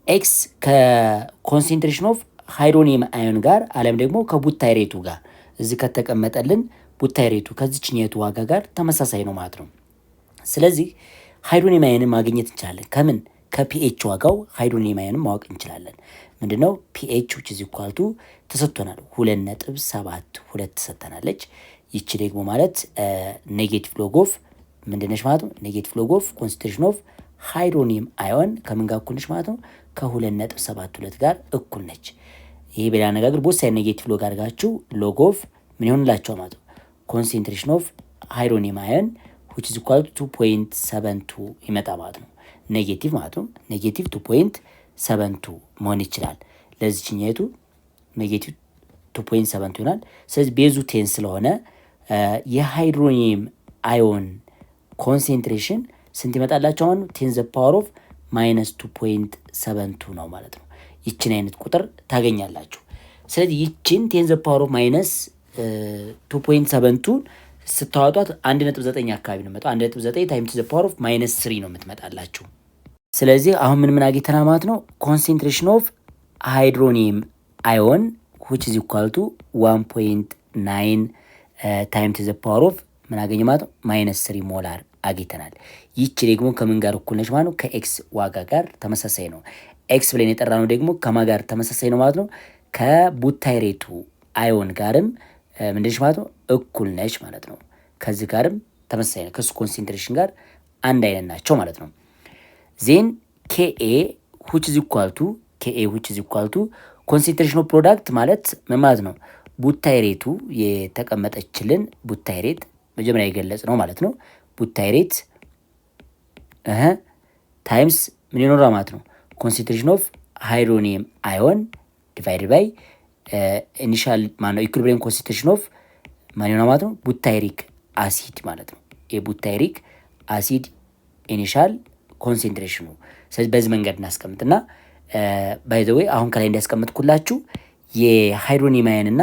ኤክስ ከኮንሴንትሬሽን ኦፍ ሃይድሮኒየም አዮን ጋር አለም ደግሞ ከቡታይ ሬቱ ጋር እዚህ ከተቀመጠልን ቡታይ ሬቱ ከዚችኛቱ ዋጋ ጋር ተመሳሳይ ነው ማለት ነው። ስለዚህ ሃይድሮኒየም አዮንን ማግኘት እንችላለን። ከምን ከፒኤች ዋጋው ሃይድሮኒየም አዮንን ማወቅ እንችላለን። ምንድነው ፒኤች which is equal to ተሰጥቶናል 2.72 ተሰጥተናለች። ይቺ ደግሞ ማለት ኔጌቲቭ ሎግ ኦፍ ምንድነች ማለት ነው ኔጌቲቭ ሎግ ኦፍ ኮንሰንትሬሽን ኦፍ ሃይድሮኒየም አዮን ከምን ጋር እኩል ነች ማለት ነው ከ2.72 ጋር እኩል ነች። ይሄ በሌላ አነጋገር ቦት ሳይድ ኔጌቲቭ ሎግ አድርጋችሁ ሎግ ኦፍ ምን ይሆንላችኋል ማለት ነው ኮንሰንትሬሽን ኦፍ ሃይድሮኒየም አዮን which is equal to 2.72 ይመጣ ማለት ነው። ኔጌቲቭ ማለት ነው ኔጌቲቭ 2.72 መሆን ይችላል። ለዚህኛይቱ ኔጌቲቭ 2.72 ይሆናል። ስለዚህ ቤዙ 10 ስለሆነ የሃይድሮኒየም አዮን ኮንሰንትሬሽን ስንት ይመጣላችሁ አሁን 10 ዘ ፓወር ኦፍ ማይነስ 2.72 ነው ማለት ነው። ይችን አይነት ቁጥር ታገኛላችሁ። ስለዚህ ይችን 10 ዘ ፓወር ኦፍ ማይነስ 2.72 ስታወጧት 1.9 አካባቢ ነው የምትመጣው። 1.9 ታይምስ ዘ ፓወር ኦፍ ማይነስ 3 ነው የምትመጣላችሁ። ስለዚህ አሁን ምን አግኝተናል ማለት ነው ኮንሰንትሬሽን ኦፍ ሃይድሮኒየም አዮን which is equal to 1.9 ታይምስ ዘ ፓወር ኦፍ ምን አገኘ ማለት ነው ማይነስ 3 ሞላር አግኝተናል። ይቺ ደግሞ ከምን ጋር እኩል ነች ማለት ነው ከኤክስ ዋጋ ጋር ተመሳሳይ ነው። ኤክስ ብለን የጠራነው ደግሞ ከማ ጋር ተመሳሳይ ነው ማለት ነው ከቡታይ ሬቱ አዮን ጋርም ምንድነች ማለት ነው እኩል ነች ማለት ነው። ከዚህ ጋርም ተመሳሳይ ነው ከሱ ኮንሰንትሬሽን ጋር አንድ አይነት ናቸው ማለት ነው። ዜን ኬኤ which is equal to ኮንሰንትሬሽን ኦፍ ፕሮዳክት ማለት ምን ማለት ነው ቡታይ ሬቱ የተቀመጠችልን ቡታይ ሬት መጀመሪያ የገለጽ ነው ማለት ነው። ቡታይ ሬት ታይምስ ምን ይኖራል ማለት ነው ኮንሰንትሬሽን ኦፍ ሃይድሮኒየም አዮን ዲቫይድ ባይ ኢኒሻል ማነው ኢኩሊብሪየም ኮንሰንትሬሽን ኦፍ ማን ይሆናል ማለት ነው ቡታይሪክ አሲድ ማለት ነው። የቡታይሪክ አሲድ ኢኒሻል ኮንሰንትሬሽኑ። ስለዚህ በዚህ መንገድ እናስቀምጥና ባይ ዘ ዌይ አሁን ከላይ እንዲያስቀምጥኩላችሁ የሃይድሮኒየም አዮን እና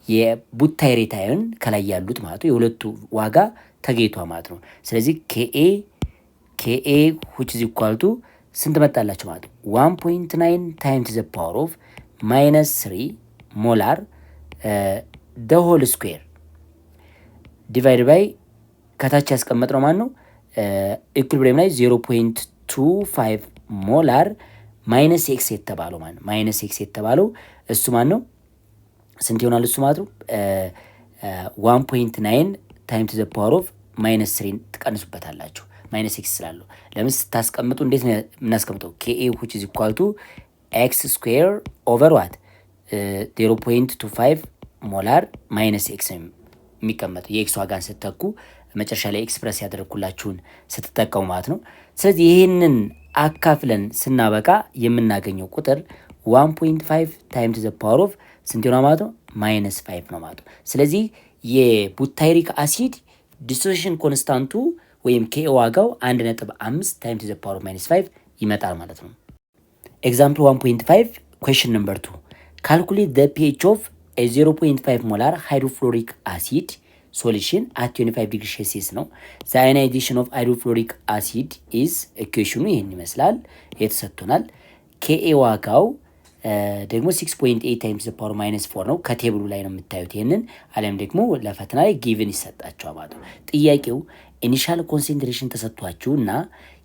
የቡታይሬት አዮን ከላይ ያሉት ማለት ነው የሁለቱ ዋጋ ተገኝቷል ማለት ነው። ስለዚህ ኬኤ which is equal to ስንት መጣላችሁ ማለት ነው 1.9 ታይምስ ዘ ፓወር ኦፍ ማይነስ 3 ሞላር the whole square ዲቫይድ ባይ ከታች ያስቀመጥነው ማለት ነው ኢኩሊብሪየም ላይ 0.25 ሞላር ማይነስ ኤክስ የተባለው ማለት ነው ማይነስ ኤክስ የተባለው እሱ ማለት ነው ስንት ይሆናል እሱ ማለት ነው 1.9 ታይምስ ዘ ፓወር ኦፍ ማይነስ 3 ትቀንሱበታላችሁ ማይነስ ኤክስ ስላለው። ለምን ስታስቀምጡ እንዴት ነው የምናስቀምጠው ኬኤ which is equal to ኤክስ ስኩዌር ኦቨር ዋት 0.25 ሞላር ማይነስ ኤክስ የሚቀመጠው የኤክስ ዋጋን ስትተኩ መጨረሻ ላይ ኤክስፕረስ ያደረኩላችሁን ስትጠቀሙ ማለት ነው። ስለዚህ ይህንን አካፍለን ስናበቃ የምናገኘው ቁጥር 1.5 ታይምስ ዘ ፓወር ኦፍ ስንት ይሆናል ማለት ነው ማይነስ 5 ነው ማለት ነው። ስለዚህ የቡታይሪክ አሲድ ዲሶሲሽን ኮንስታንቱ ወይም ኬ ዋጋው 1.5 ታይምስ ዘ ፓወር ኦፍ ማይነስ 5 ይመጣል ማለት ነው። ኤግዛምፕል 1.5 ኩዌስችን ነምበር 2 ካልኩሌት ዘ ፒኤች ኦፍ 0.5 ሞላር ሃይድሮፍሎሪክ አሲድ ሶሉሽን አት 25 ዲግሪ ሴልሲየስ ነው። ዘ አዮናይዜሽን ኦፍ ሃይድሮፍሎሪክ አሲድ ኢዝ ኢኩዌሽኑ ይህን ይመስላል የተሰጥቶናል። ኬኤ ዋጋው ደግሞ 6.8 ታይምስ ዘ ፓወር ማይነስ 4 ነው። ከቴብሉ ላይ ነው የምታዩት ይህንን አለም ደግሞ ለፈተና ላይ ጊቭን ይሰጣቸዋል ማለት ነው። ጥያቄው ኢኒሻል ኮንሰንትሬሽን ተሰጥቷችሁ እና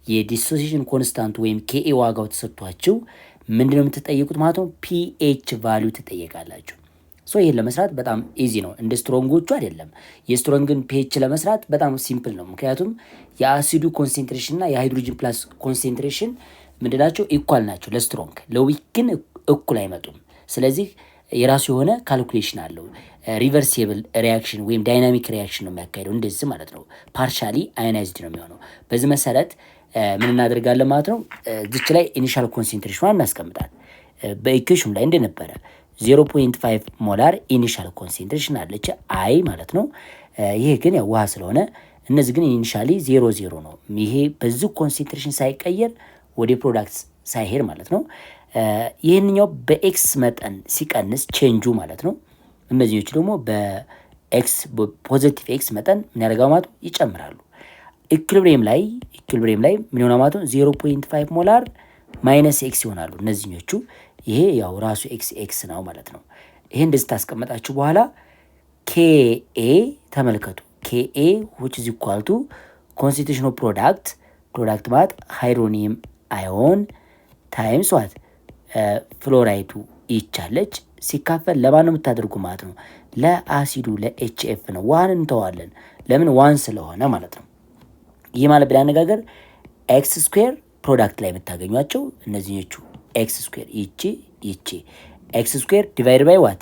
የዲሶሲሽን ኮንስታንቱ ወይም ኬኤ ዋጋው ተሰጥቷችሁ ምንድነው የምትጠየቁት ማለት ነው ፒኤች ቫልዩ ትጠየቃላችሁ። ሶ ይሄን ለመስራት በጣም ኢዚ ነው፣ እንደ ስትሮንጎቹ አይደለም። የስትሮንግን ፒኤች ለመስራት በጣም ሲምፕል ነው። ምክንያቱም የአሲዱ ኮንሰንትሬሽን እና የሃይድሮጅን ፕላስ ኮንሰንትሬሽን ምንድናቸው ኢኳል ናቸው ለስትሮንግ። ለዊክ ግን እኩል አይመጡም። ስለዚህ የራሱ የሆነ ካልኩሌሽን አለው። ሪቨርሲብል ሪያክሽን ወይም ዳይናሚክ ሪያክሽን ነው የሚያካሄደው እንደዚህ ማለት ነው። ፓርሻሊ አዮናይዝድ ነው የሚሆነው። በዚህ መሰረት ምን እናደርጋለን ማለት ነው። እዚች ላይ ኢኒሻል ኮንሰንትሬሽኗን እናስቀምጣል። በኢኩዌሽኑ ላይ እንደነበረ 0.5 ሞላር ኢኒሻል ኮንሰንትሬሽን አለች አይ ማለት ነው። ይሄ ግን ያው ውሃ ስለሆነ እነዚህ ግን ኢኒሻሊ 0 ነው። ይሄ በዚህ ኮንሰንትሬሽን ሳይቀየር ወደ ፕሮዳክት ሳይሄድ ማለት ነው። ይህንኛው በኤክስ መጠን ሲቀንስ ቼንጁ ማለት ነው። እነዚህኞቹ ደግሞ በኤክስ ፖዚቲቭ ኤክስ መጠን ምን ያደርጋል ማለት ነው ይጨምራሉ። ኢኩሊብሪየም ላይ ምን ይሆናል ማለት ነው 0.5 ሞላር ማይነስ ኤክስ ይሆናሉ እነዚህኞቹ። ይሄ ያው ራሱ ኤክስ ነው ማለት ነው። ይሄ እንደዚህ ታስቀመጣችሁ በኋላ ኬኤ ተመልከቱ። ኬኤ which is equal to concentration of product ማለት ሃይድሮኒየም አዮን ታይምስ ዋት ፍሎራይዱ ይቻለች ሲካፈል ለማን ነው የምታደርጉ ማለት ነው? ለአሲዱ ለኤችኤፍ ነው። ዋን እንተዋለን ለምን ዋን ስለሆነ ማለት ነው። ይህ ማለት ብላ አነጋገር ኤክስ ስኩዌር ፕሮዳክት ላይ የምታገኟቸው እነዚህኞቹ ኤክስ ስኩዌር ይቺ ኤክስ ስኩዌር ዲቫይድ ባይ ዋት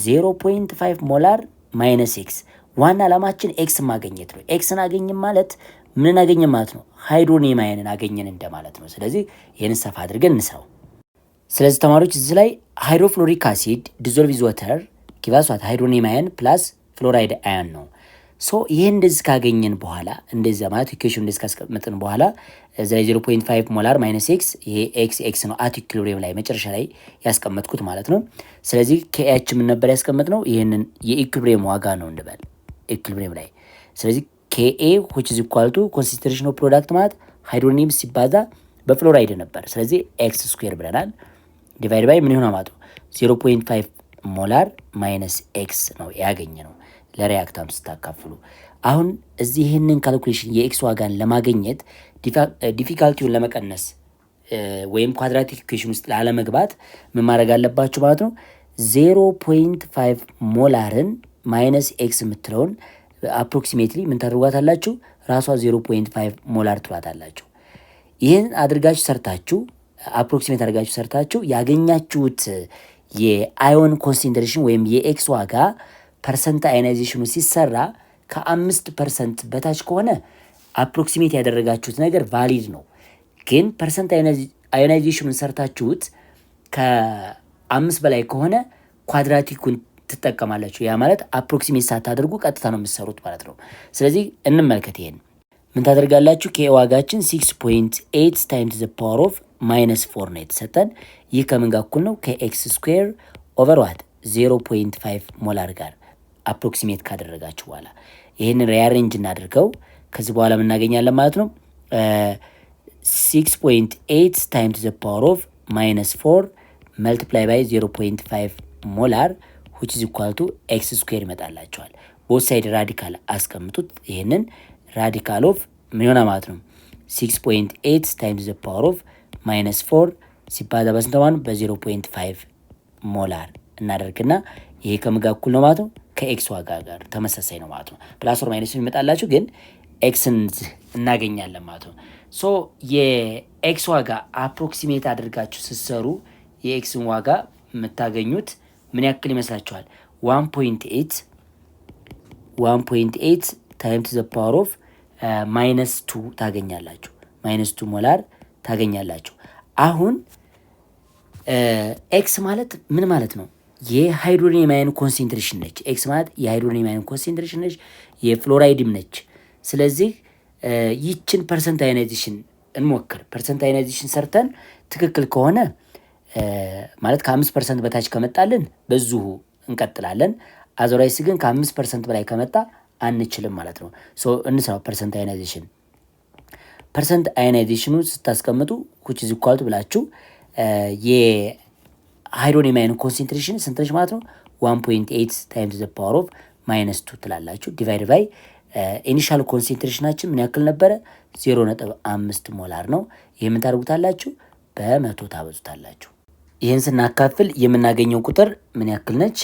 0.5 ሞላር ማይነስ ኤክስ። ዋና ዓላማችን ኤክስ ማገኘት ነው። ኤክስን አገኘን ማለት ምን አገኘን ማለት ነው? ሃይድሮኒየም አየንን አገኘን እንደማለት ነው። ስለዚህ ይህንን ሰፋ አድርገን እንስራው። ስለዚህ ተማሪዎች እዚህ ላይ ሃይድሮፍሎሪክ አሲድ ዲዞልቭ ዋተር ጊቫስ ዋት ሃይድሮኒየም አየን ፕላስ ፍሎራይድ አየን ነው። ሶ ይሄን እንደዚህ ካገኘን በኋላ እንደዚህ ማለት ኢኩዌሽን እንደዚህ ካስቀመጥን በኋላ እዚህ ላይ 0.5 ሞላር ማይነስ ኤክስ ይሄ ኤክስ ነው አት ኢኩሊብሪየም ላይ መጨረሻ ላይ ያስቀመጥኩት ማለት ነው። ስለዚህ ከኤች ምን ነበር ያስቀመጥነው? ይሄንን የኢኩሊብሪየም ዋጋ ነው እንበል ኢኩሊብሪየም ላይ። ስለዚህ ኬኤ which is equal to concentration of product ማለት ሃይድሮኒየም ሲባዛ በፍሎራይድ ነበር። ስለዚህ ኤክስ ስኩዌር ብለናል ዲቫይድ ባይ ምን ይሆናል ማለት ነው 0.5 ሞላር ማይነስ ኤክስ ነው ያገኘ ነው ለሪያክታንት ስታካፍሉ። አሁን እዚህ ይህንን ካልኩሌሽን የኤክስ ዋጋን ለማግኘት ዲፊካልቲውን ለመቀነስ ወይም ኳድራቲክ ኢኩዌሽን ውስጥ ላለመግባት ምን ማድረግ አለባችሁ ማለት ነው 0.5 ሞላርን ማይነስ ኤክስ የምትለውን አፕሮክሲሜትሊ ምን ታደርጓታላችሁ? ራሷ 0.5 ሞላር ትሏታላችሁ። ይህን አድርጋችሁ ሰርታችሁ አፕሮክሲሜት አድርጋችሁ ሰርታችሁ ያገኛችሁት የአዮን ኮንሰንትሬሽን ወይም የኤክስ ዋጋ ፐርሰንት አዮናይዜሽኑ ሲሰራ ከ5% በታች ከሆነ አፕሮክሲሜት ያደረጋችሁት ነገር ቫሊድ ነው። ግን ፐርሰንት አዮናይዜሽኑን ሰርታችሁት ከ5 በላይ ከሆነ ኳድራቲኩን ትጠቀማላችሁ። ያ ማለት አፕሮክሲሜት ሳታደርጉ ቀጥታ ነው የምትሰሩት ማለት ነው። ስለዚህ እንመልከት። ይሄን ምን ታደርጋላችሁ? ከዋጋችን 6.8 ታይምስ ዘ ፓወር ኦፍ -4 ነው የተሰጠን። ይህ ከምን ጋር እኩል ነው? ከኤክስ ስኩዌር ኦቨር ዋት 0.5 ሞላር ጋር አፕሮክሲሜት ካደረጋችሁ በኋላ ይህንን ሪአሬንጅ እናድርገው። ከዚህ በኋላ ምናገኛለን ማለት ነው 6.8 ታይምስ ዘ ፓወር ኦፍ -4 መልቲፕላይ ባይ 0.5 ሞላር which is equal to ኤክስ ስኩዌር ይመጣላቸዋል። ቦት ሳይድ ራዲካል አስቀምጡት። ይህንን ራዲካል ኦፍ ምን ይሆናል ማለት ነው 6.8 ታይምስ ዘ ፓወር ኦፍ -4 ሲባዛ በስንተማን በ0.5 ሞላር እናደርግና ይሄ ከምን ጋር እኩል ነው ማለት ነው? ከኤክስ ዋጋ ጋር ተመሳሳይ ነው ማለት ነው። ፕላስ ኦር ማይነስ ይመጣላችሁ ግን ኤክስን እናገኛለን ማለት ነው። ሶ የኤክስ ዋጋ አፕሮክሲሜት አድርጋችሁ ስትሰሩ የኤክስን ዋጋ የምታገኙት ምን ያክል ይመስላችኋል? 1.8 ታይምስ ዘ ፓወር ኦፍ -2 ታገኛላችሁ። -2 ሞላር ታገኛላችሁ። አሁን ኤክስ ማለት ምን ማለት ነው? የሃይድሮኒየም አየን ኮንሰንትሬሽን ነች። ኤክስ ማለት የሃይድሮኒየም አየን ኮንሰንትሬሽን ነች፣ የፍሎራይድም ነች። ስለዚህ ይችን ፐርሰንት አዮናይዜሽን እንሞክር። ፐርሰንት አዮናይዜሽን ሰርተን ትክክል ከሆነ ማለት ከ5% በታች ከመጣልን በዚሁ እንቀጥላለን። አዘራይስ ግን ከ5% በላይ ከመጣ አንችልም ማለት ነው። ሶ እንስራው ፐርሰንት አዮናይዜሽን። ፐርሰንት አዮናይዜሽኑ ስታስቀምጡ which is equal to ብላችሁ የሃይድሮኒየም አየን ኮንሰንትሬሽን ስንት ነች ማለት ነው 1.8 ታይምስ ዘ ፓወር ኦፍ -2 ትላላችሁ። ዲቫይድ ባይ ኢኒሻል ኮንሰንትሬሽናችን ምን ያክል ነበረ? 0.5 ሞላር ነው። ይህ ምን ታደርጉታላችሁ? በ100 ታበዙታላችሁ። ይህን ስናካፍል የምናገኘው ቁጥር ምን ያክል ነች?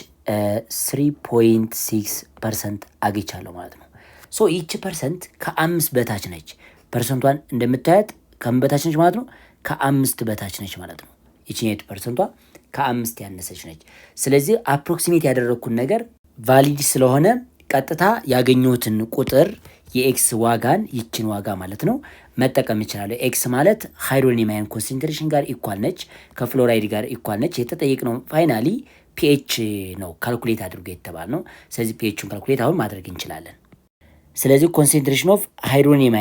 3.6% አግኝቻለሁ ማለት ነው። ሶ ይቺ ፐርሰንት ከ5 በታች ነች። ፐርሰንቷን እንደምታያት ከምን በታች ነች ማለት ነው? ከ5 በታች ነች ማለት ነው። ይችኛቱ ፐርሰንቷ ከ5 ያነሰች ነች። ስለዚህ አፕሮክሲሜት ያደረግኩን ነገር ቫሊድ ስለሆነ ቀጥታ ያገኘሁትን ቁጥር የኤክስ ዋጋን ይችን ዋጋ ማለት ነው መጠቀም ይችላል። ኤክስ ማለት ሃይድሮኒየም አየን ኮንሰንትሬሽን ጋር ኢኳል ነች፣ ከፍሎራይድ ጋር ኢኳል ነች። የተጠየቅነው ፋይናሊ ፒኤች ነው ካልኩሌት አድርጎ የተባል ነው። ስለዚህ ፒኤችን ካልኩሌት አሁን ማድረግ እንችላለን። ስለዚህ ኮንሰንትሬሽን ኦፍ ሃይድሮኒየም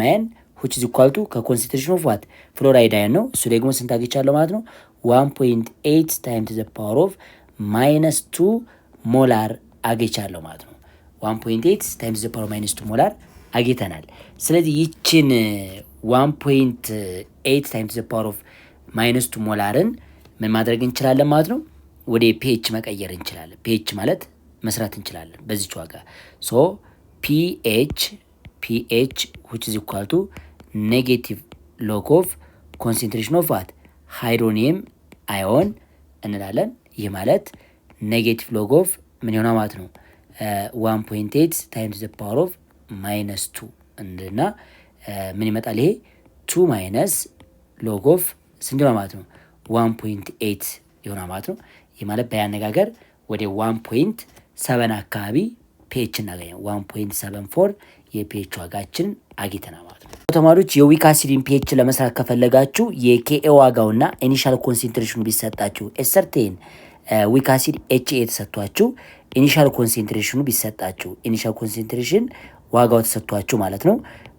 አየን which is equal to ከኮንሰንትሬሽን ኦፍ ዋት ፍሎራይድ አየን ነው። እሱ ደግሞ ስንት አግኝቻለሁ ማለት ነው 1.8 ታይምስ ዘ ፓወር ኦፍ -2 ሞላር አግኝቻለሁ ማለት ነው። 1.8 ታይምስ ዘ ፓወር -2 ሞላር አግኝተናል። ስለዚህ ይችን 1.8 ታይምስ ዘ ፓወር ኦፍ -2 ሞላርን ምን ማድረግ እንችላለን ማለት ነው ወደ ፒኤች መቀየር እንችላለን። ፒኤች ማለት መስራት እንችላለን በዚች ዋጋ። ሶ ፒኤች which is equal to ኔጌቲቭ ሎግ ኦፍ ኮንሰንትሬሽን ኦፍ ዋት ሃይድሮኒየም አዮን እንላለን። ይህ ማለት ኔጌቲቭ ሎግ ኦፍ ምን ይሆናል ማለት ነው 1.8 ታይምስ ዘ ፓወር ኦፍ -2 እንልና ምን ይመጣል? ይሄ 2 ማይነስ ሎግ ኦፍ ስንት ነው ማለት ነው 1.8 ይሆናል ማለት ነው። ይህ ማለት በያነጋገር ወደ 1.7 አካባቢ ፒኤች እናገኛለን። 1.74 የፒኤች ዋጋችን አግኝተናል ማለት ነው። ተማሪዎች የዊክ አሲድን ፒኤች ለመስራት ከፈለጋችሁ የኬኤ ዋጋውና ኢኒሻል ኮንሰንትሬሽኑ ቢሰጣችሁ ኤሰርቴን ዊክ አሲድ ኤችኤ ተሰጥቷችሁ ኢኒሻል ኮንሰንትሬሽኑ ቢሰጣችሁ ኢኒሻል ኮንሰንትሬሽን ዋጋው ተሰጥቷችሁ ማለት ነው።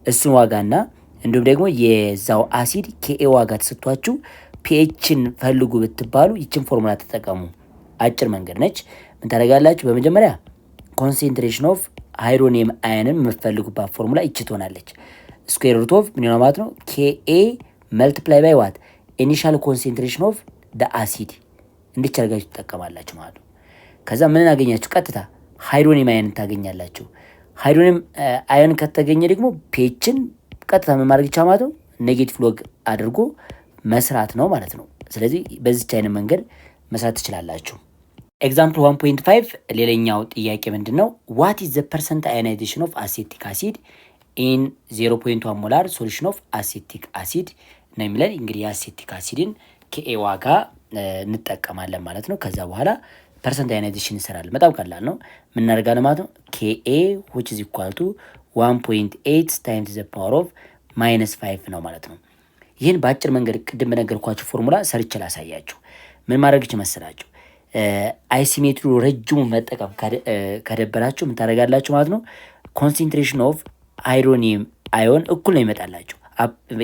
እሱን ዋጋና እንዲሁም ደግሞ የዛው አሲድ ኬኤ ዋጋ ተሰጥቷችሁ ፒኤችን ፈልጉ ብትባሉ ይችን ፎርሙላ ተጠቀሙ። አጭር መንገድ ነች። ምን ታደርጋላችሁ? በመጀመሪያ ኮንሰንትሬሽን ኦፍ ሃይድሮኒየም አየንን የምትፈልጉባት ፎርሙላ ይቺ ትሆናለች። ስኩዌር ሩት ኦፍ ምን ይሆናል ማለት ነው ኬኤ መልቲፕላይ ባይ ዋት ኢኒሻል ኮንሰንትሬሽን ኦፍ ደ አሲድ እንዲች አድርጋችሁ ትጠቀማላችሁ ማለት ነው። ከዛ ምን አገኛችሁ? ቀጥታ ሃይድሮኒየም አየንን ታገኛላችሁ። ሃይድሮኒየም አየን ከተገኘ ደግሞ ፒኤችን ቀጥታ ምን ማድረግ ይቻላል ማለት ነው ኔጌቲቭ ሎግ አድርጎ መስራት ነው ማለት ነው። ስለዚህ በዚች አይነት መንገድ መስራት ትችላላችሁ። ኤግዛምፕል 1.5 ሌላኛው ጥያቄ ምንድን ነው? ዋት ኢዝ ዘ ፐርሰንት አዮናይዜሽን ኦፍ አሴቲክ አሲድ ኢን 0.1 ሞላር ሶሉሽን ኦፍ አሴቲክ አሲድ ነው የሚለን። እንግዲህ የአሴቲክ አሲድን ኬኤ ዋጋ እንጠቀማለን ማለት ነው። ከዛ በኋላ ፐርሰንት አዮናይዜሽን እንሰራለን። በጣም ቀላል ነው። ምን እናደርጋለን ማለት ነው ኬኤ which is equal to 1.8 times the power of -5 ነው ማለት ነው። ይህን በአጭር መንገድ ቅድም በነገርኳችሁ ፎርሙላ ሰርቼ ላሳያችሁ። ምን ማድረግ ይችላል? አይሲሜትሪ ረጅሙ መጠቀም ከደበራችሁ ምን ታደርጋላችሁ ማለት ነው ኮንሰንትሬሽን ኦፍ ሃይድሮኒየም አዮን እኩል ነው ይመጣላችሁ።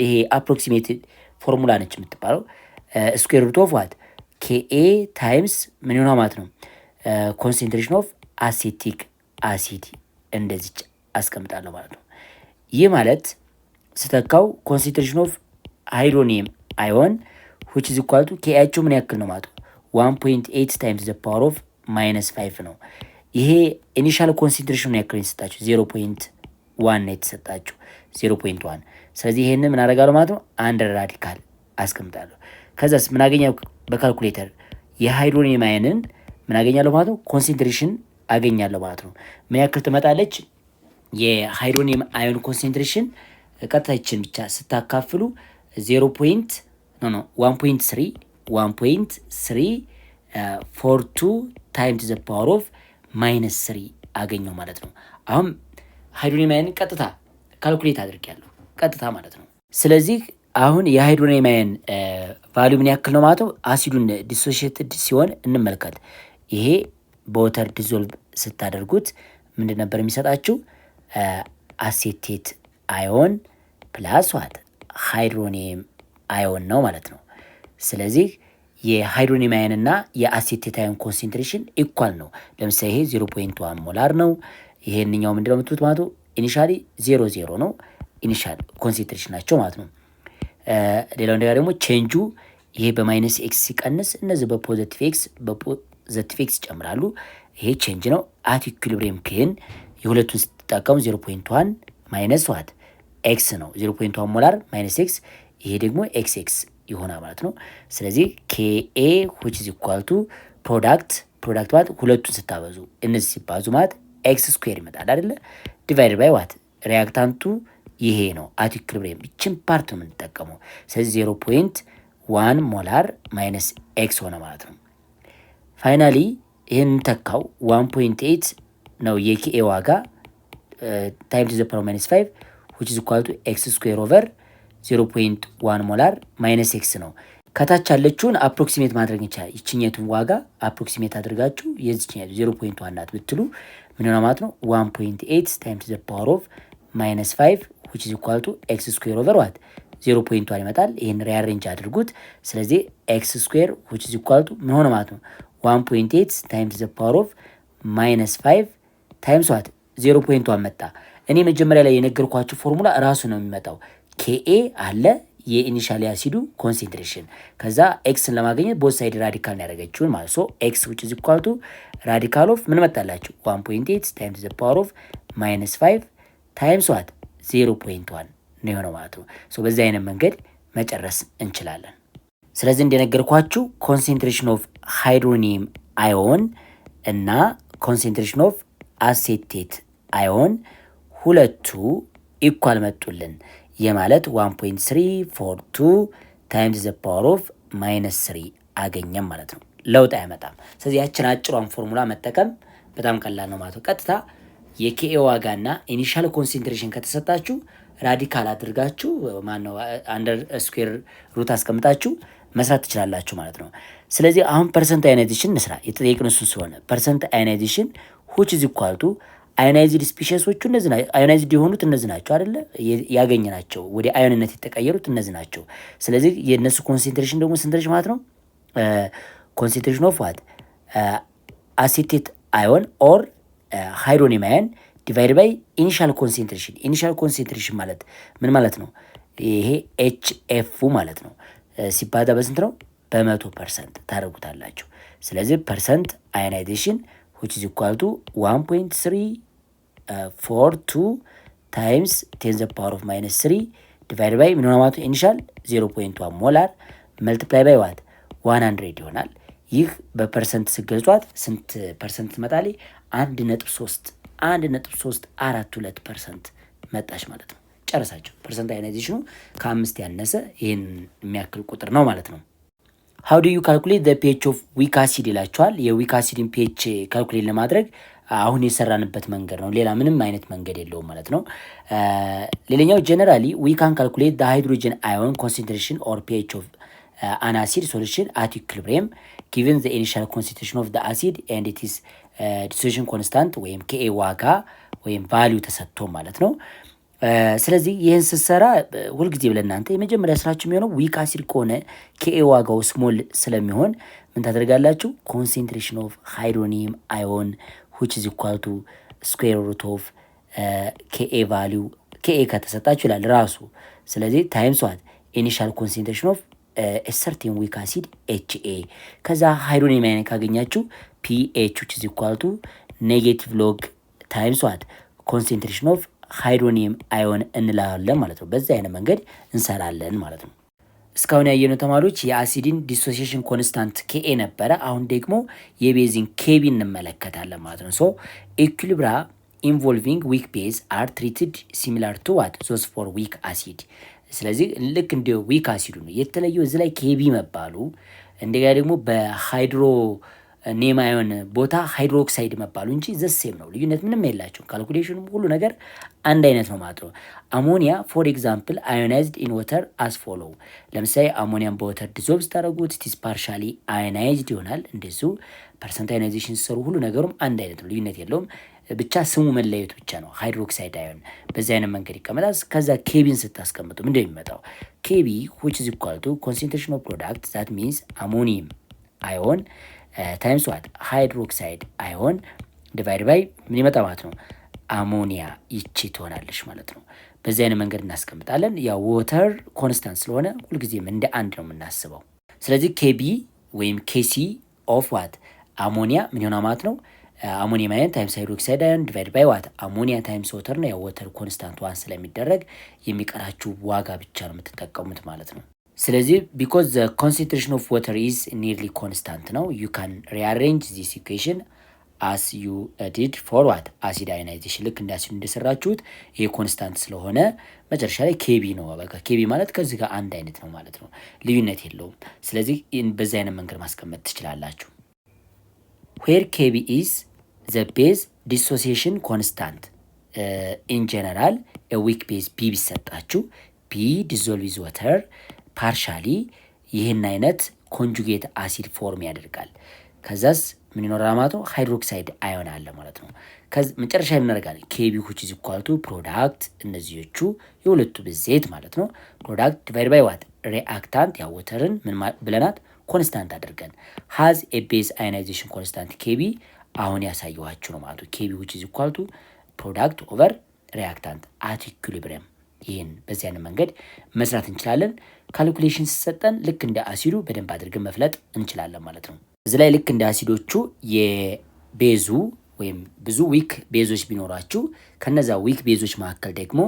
ይሄ አፕሮክሲሜትድ ፎርሙላ ነች የምትባለው። ስኩዌር ሩት ኦፍ ዋት ኬኤ ታይምስ ምን ይሆናል ማለት ነው ኮንሰንትሬሽን ኦፍ አሴቲክ አሲድ እንደዚች አስቀምጣለሁ ማለት ነው። ይህ ማለት ስተካው ኮንሰንትሬሽን ኦፍ ሃይድሮኒየም አዮን which is equal to ኬኤያቸው ምን ያክል ነው ማለት ነው 1.8 ታይምስ ዘ ፓወር ኦፍ -5 ነው። ይሄ ኢኒሻል ኮንሰንትሬሽን ያክል የተሰጣችሁ 0.1 ነው የተሰጣችሁ 0.1። ስለዚህ ይሄንን ምን አደርጋለሁ ማለት ነው አንደር ራዲካል አስቀምጣለሁ። ከዛስ ምን አገኛለሁ በካልኩሌተር የሃይድሮኒየም አየንን ምን አገኛለሁ ማለት ነው ኮንሰንትሬሽን አገኛለሁ ማለት ነው። ምን ያክል ትመጣለች የሃይድሮኒየም አየን ኮንሰንትሬሽን ቀጥታችን ብቻ ስታካፍሉ 1.342 ታይምስ ዘ ፓወር ኦፍ -3 አገኘው ማለት ነው። አሁን ሃይድሮኒየም አየን ቀጥታ ካልኩሌት አድርጌያለሁ ቀጥታ ማለት ነው። ስለዚህ አሁን የሃይድሮኒየም አየን ቫልዩ ምን ያክል ነው ማለት ነው። አሲዱን ዲሶሺየትድ ሲሆን እንመልከት። ይሄ በወተር ዲዞልቭ ስታደርጉት ምንድን ነበር የሚሰጣችሁ አሴቴት አዮን ፕላስ ዋት ሃይድሮኒየም አዮን ነው ማለት ነው። ስለዚህ የሃይድሮኒየም አየን እና የአሴቴት አዮን ኮንሰንትሬሽን ኢኳል ነው። ለምሳሌ ይሄ 0.1 ሞላር ነው። ይሄንኛው ምንድነው የምትሉት ማለት ነው ኢኒሻሊ 0 ነው ኢኒሻል ኮንሰንትሬሽን ናቸው ማለት ነው። ሌላው እንደጋ ደግሞ ቼንጁ ይሄ በማይነስ ኤክስ ሲቀንስ እነዚህ በፖዚቲቭ ኤክስ ይጨምራሉ። ይሄ ቼንጅ ነው። አት ኢኩሊብሪየም ግን የሁለቱን ስትጠቀሙ 0.1 ማይነስ ዋት ኤክስ ነው 0.1 ሞላር ማይነስ ኤክስ፣ ይሄ ደግሞ ኤክስ ይሆናል ማለት ነው። ስለዚህ ኬኤ which is equal to ፕሮዳክት ማለት ሁለቱን ስታበዙ እነዚህ ሲባዙ ማለት ኤክስ ስኩዌር ይመጣል አይደለ? ዲቫይድ ባይ ዋት ሪያክታንቱ ይሄ ነው አት ኢኩሊብሪየም ይችን ፓርት ነው የምንጠቀመው። ስለዚህ 0.1 ሞላር ማይነስ ኤክስ ሆነ ማለት ነው። ፋይናሊ ይህን ተካው 1.8 ነው የኬኤ ዋጋ ታይም ቱ ዘ ፓወር ማይነስ 5 which is equal to x square over 0.1 ሞላር ማይነስ x ነው። ከታች ያለችውን አፕሮክሲሜት ማድረግ ይቻላል። ይችኛቱን ዋጋ አፕሮክሲሜት አድርጋችሁ የዚህኛቱ 0.1 ናት ብትሉ ምን ይሆናል ማለት ነው 1.8 ታይም ቱ ዘ ፓወር ኦፍ ማይነስ 5 which is equal to x square over what 0.1 ይመጣል። ይሄን ሪአሬንጅ አድርጉት። ስለዚህ x square which is equal to ምን ሆነ ማለት ነው 1.8 ታይም ቱ ዘ ፓወር ኦፍ ማይነስ 5 ታይምስ what 0.1 መጣ። እኔ መጀመሪያ ላይ የነገርኳችሁ ፎርሙላ ራሱ ነው የሚመጣው። ኬኤ አለ የኢኒሻል አሲዱ ኮንሰንትሬሽን ከዛ ኤክስን ለማግኘት ቦት ሳይድ ራዲካል ነው ያደረገችውን ማለት ሶ ኤክስ which is equal to ራዲካል ኦፍ ምን መጣላችሁ 1.8 ታይምስ ዘ ፓወር ኦፍ ማይነስ 5 ታይምስ ዋት 0.1 ነው የሆነው ማለት ነው። ሶ በዚህ አይነት መንገድ መጨረስ እንችላለን። ስለዚህ እንደነገርኳችሁ ኮንሰንትሬሽን ኦፍ ሃይድሮኒየም አዮን እና ኮንሰንትሬሽን ኦፍ አሴቴት አዮን ሁለቱ ኢኳል መጡልን። የማለት 1.342 ታይምስ ዘ ፓወር ኦፍ ማይነስ 3 አገኘም ማለት ነው። ለውጥ አይመጣም። ስለዚህ ያችን አጭሯን ፎርሙላ መጠቀም በጣም ቀላል ነው ማለት ነው። ቀጥታ የኬኤ ዋጋና ኢኒሻል ኮንሰንትሬሽን ከተሰጣችሁ ራዲካል አድርጋችሁ ማነው አንደር ስኩዌር ሩት አስቀምጣችሁ መስራት ትችላላችሁ ማለት ነው። ስለዚህ አሁን ፐርሰንት አዮናይዜሽን እንስራ። የተጠየቅነው እሱን ስለሆነ ፐርሰንት አዮናይዜሽን which is equal to አዮናይዝድ ስፒሺሶቹ እነዚህ ናቸው። አዮናይዝድ የሆኑት እነዚህ ናቸው አይደለ? ያገኘናቸው ወደ አዮንነት የተቀየሩት እነዚህ ናቸው። ስለዚህ የነሱ ኮንሰንትሬሽን ደግሞ ስንት ነች ማለት ነው? ኮንሰንትሬሽን ኦፍ ዋት አሴቴት አዮን ኦር ሃይድሮኒየም አዮን ዲቫይድ ባይ ኢኒሻል ኮንሰንትሬሽን። ኢኒሻል ኮንሰንትሬሽን ማለት ምን ማለት ነው? ይሄ ኤችኤፍ ማለት ነው። ሲባዛ በስንት ነው? በ100% ታደርጉታላችሁ። ስለዚህ ፐርሰንት አዮናይዜሽን which is equal to 1.342 times 10 the power of minus 3 divided by ምን ሆነ ማለት ኢኒሻል 0.1 ሞላር multiply by what 100 ይሆናል። ይህ በፐርሰንት ሲገልጿት ስንት ፐርሰንት ትመጣለች? 1.342% መጣች ማለት ነው። ጨረሳችሁ። ፐርሰንት አዮናይዜሽኑ ከ5 ያነሰ ይህን የሚያክል ቁጥር ነው ማለት ነው። how do you calculate the pH of weak acid ይላችኋል። የዊክ አሲድን pH ካልኩሌት ለማድረግ አሁን የሰራንበት መንገድ ነው። ሌላ ምንም አይነት መንገድ የለውም ማለት ነው። ሌላኛው generally we can calculate the hydrogen ion concentration or pH of an acid solution at equilibrium given the initial concentration of the acid and it is dissolution constant ወይም Ka ዋጋ ወይም ቫልዩ ተሰጥቶ ማለት ነው። ስለዚህ ይህን ስትሰራ ሁልጊዜ ለእናንተ የመጀመሪያ ስራችሁ የሚሆነው ዊክ አሲድ ከሆነ Ka ዋጋው ስሞል ስለሚሆን ምን ታደርጋላችሁ? ኮንሰንትሬሽን ኦፍ ሃይድሮኒየም አዮን which is equal to square root of Ka value Ka ከተሰጣችሁ ይላል ራሱ። ስለዚህ ታይምስ ዋት ኢኒሻል ኮንሰንትሬሽን ኦፍ certain weak acid Ha ከዛ ሃይድሮኒየም አዮን ካገኛችሁ pH which is equal to negative log times what concentration of ሃይድሮኒየም አዮን እንላለን ማለት ነው። በዚህ አይነት መንገድ እንሰራለን ማለት ነው። እስካሁን ያየነው ተማሪዎች የአሲድን ዲሶሲዬሽን ኮንስታንት Ka ነበረ። አሁን ደግሞ የቤዚን Kb እንመለከታለን ማለት ነው። ሶ ኢኩሊብራ ኢንቮልቪንግ ዊክ ቤዝ አር ትሪትድ ሲሚላር ቱ ዋት ዞስ ፎር ዊክ አሲድ። ስለዚህ ልክ እንደ ዊክ አሲዱ ነው የተለየው እዚህ ላይ Kb መባሉ። እንደገና ደግሞ በሃይድሮ ኔማዮን ቦታ ሃይድሮክሳይድ መባሉ እንጂ ዘሴም ነው። ልዩነት ምንም የላቸው። ካልኩሌሽኑ ሁሉ ነገር አንድ አይነት ነው ማለት ነው። አሞኒያ ፎር ኤግዛምፕል አዮናይዝድ ኢን ወተር አስ ፎሎው። ለምሳሌ አሞኒያን በወተር ዲዞልቭ ስታደርጉት ኢትስ ፓርሻሊ አዮናይዝድ ይሆናል። እንደዚሁ ፐርሰንት አዮናይዜሽን ሲሰሩ ሁሉ ነገሩም አንድ አይነት ነው። ልዩነት የለውም። ብቻ ስሙ መለየቱ ብቻ ነው። ሃይድሮክሳይድ አዮን በዚህ አይነት መንገድ ይቀመጣል። ከዛ ኬቢን ስታስቀምጡ ምንድን ነው የሚመጣው? ኬቢ which is equal to concentration of product that means ammonium ion ታይምስ ዋት ሃይድሮክሳይድ አዮን ዲቫይድ ባይ ምን ይመጣ ማለት ነው? አሞኒያ ይቺ ትሆናለች ማለት ነው። በዚህ አይነት መንገድ እናስቀምጣለን። ያው ወተር ኮንስታንት ስለሆነ ሁልጊዜም እንደ አንድ ነው የምናስበው። ስለዚህ Kb ወይም Kc ኦፍ ዋት አሞኒያ ምን ይሆናል ማለት ነው? አሞኒየም አዮን ታይምስ ሃይድሮክሳይድ አዮን ዲቫይድ ባይ ዋት አሞኒያ ታይምስ ወተር ነው። ያው ወተር ኮንስታንት ዋን ስለሚደረግ የሚቀራችሁ ዋጋ ብቻ ነው የምትጠቀሙት ማለት ነው። ስለዚህ because the concentration of water is nearly constant ነው you can rearrange this equation as you did for what acid ionization ልክ እንደ አሲድ እንደሰራችሁት ይሄ ኮንስታንት ስለሆነ መጨረሻ ላይ Kb ነው። በቃ Kb ማለት ከዚህ ጋር አንድ አይነት ነው ማለት ነው። ልዩነት የለውም። ስለዚህ በዚህ አይነት መንገድ ማስቀመጥ ትችላላችሁ። ዌር ኬቢ ኢዝ ዘ ቤዝ ዲሶሲዬሽን ኮንስታንት ኢን ጀነራል ዊክ ቤዝ ቢ ቢሰጣችሁ ቢ ዲዞልቭ ዊዝ ወተር ፓርሻሊ ይህን አይነት ኮንጁጌት አሲድ ፎርም ያደርጋል። ከዛስ ምን ይኖራል ማለት ነው? ሃይድሮክሳይድ አዮን አለ ማለት ነው። መጨረሻ የምናደርጋለን ኬቢ ሁች ኢዝ ኢኳል ቱ ፕሮዳክት እነዚህዎቹ የሁለቱ ብዜት ማለት ነው። ፕሮዳክት ዲቫይድ ባይ ዋት ሪአክታንት ያው ወተርን ምን ብለናት ኮንስታንት አድርገን ሃዝ ኤ ቤዝ አዮናይዜሽን ኮንስታንት ኬቢ አሁን ያሳየኋችሁ ነው ማለት ነው። ኬቢ ሁች ኢዝ ኢኳል ቱ ፕሮዳክት ኦቨር ሪአክታንት አት ኢኩሊብሪየም። ይህን በዚህ አይነት መንገድ መስራት እንችላለን። ካልኩሌሽን ሲሰጠን ልክ እንደ አሲዱ በደንብ አድርገን መፍለጥ እንችላለን ማለት ነው። እዚህ ላይ ልክ እንደ አሲዶቹ የቤዙ ወይም ብዙ ዊክ ቤዞች ቢኖራችሁ ከነዛ ዊክ ቤዞች መካከል ደግሞ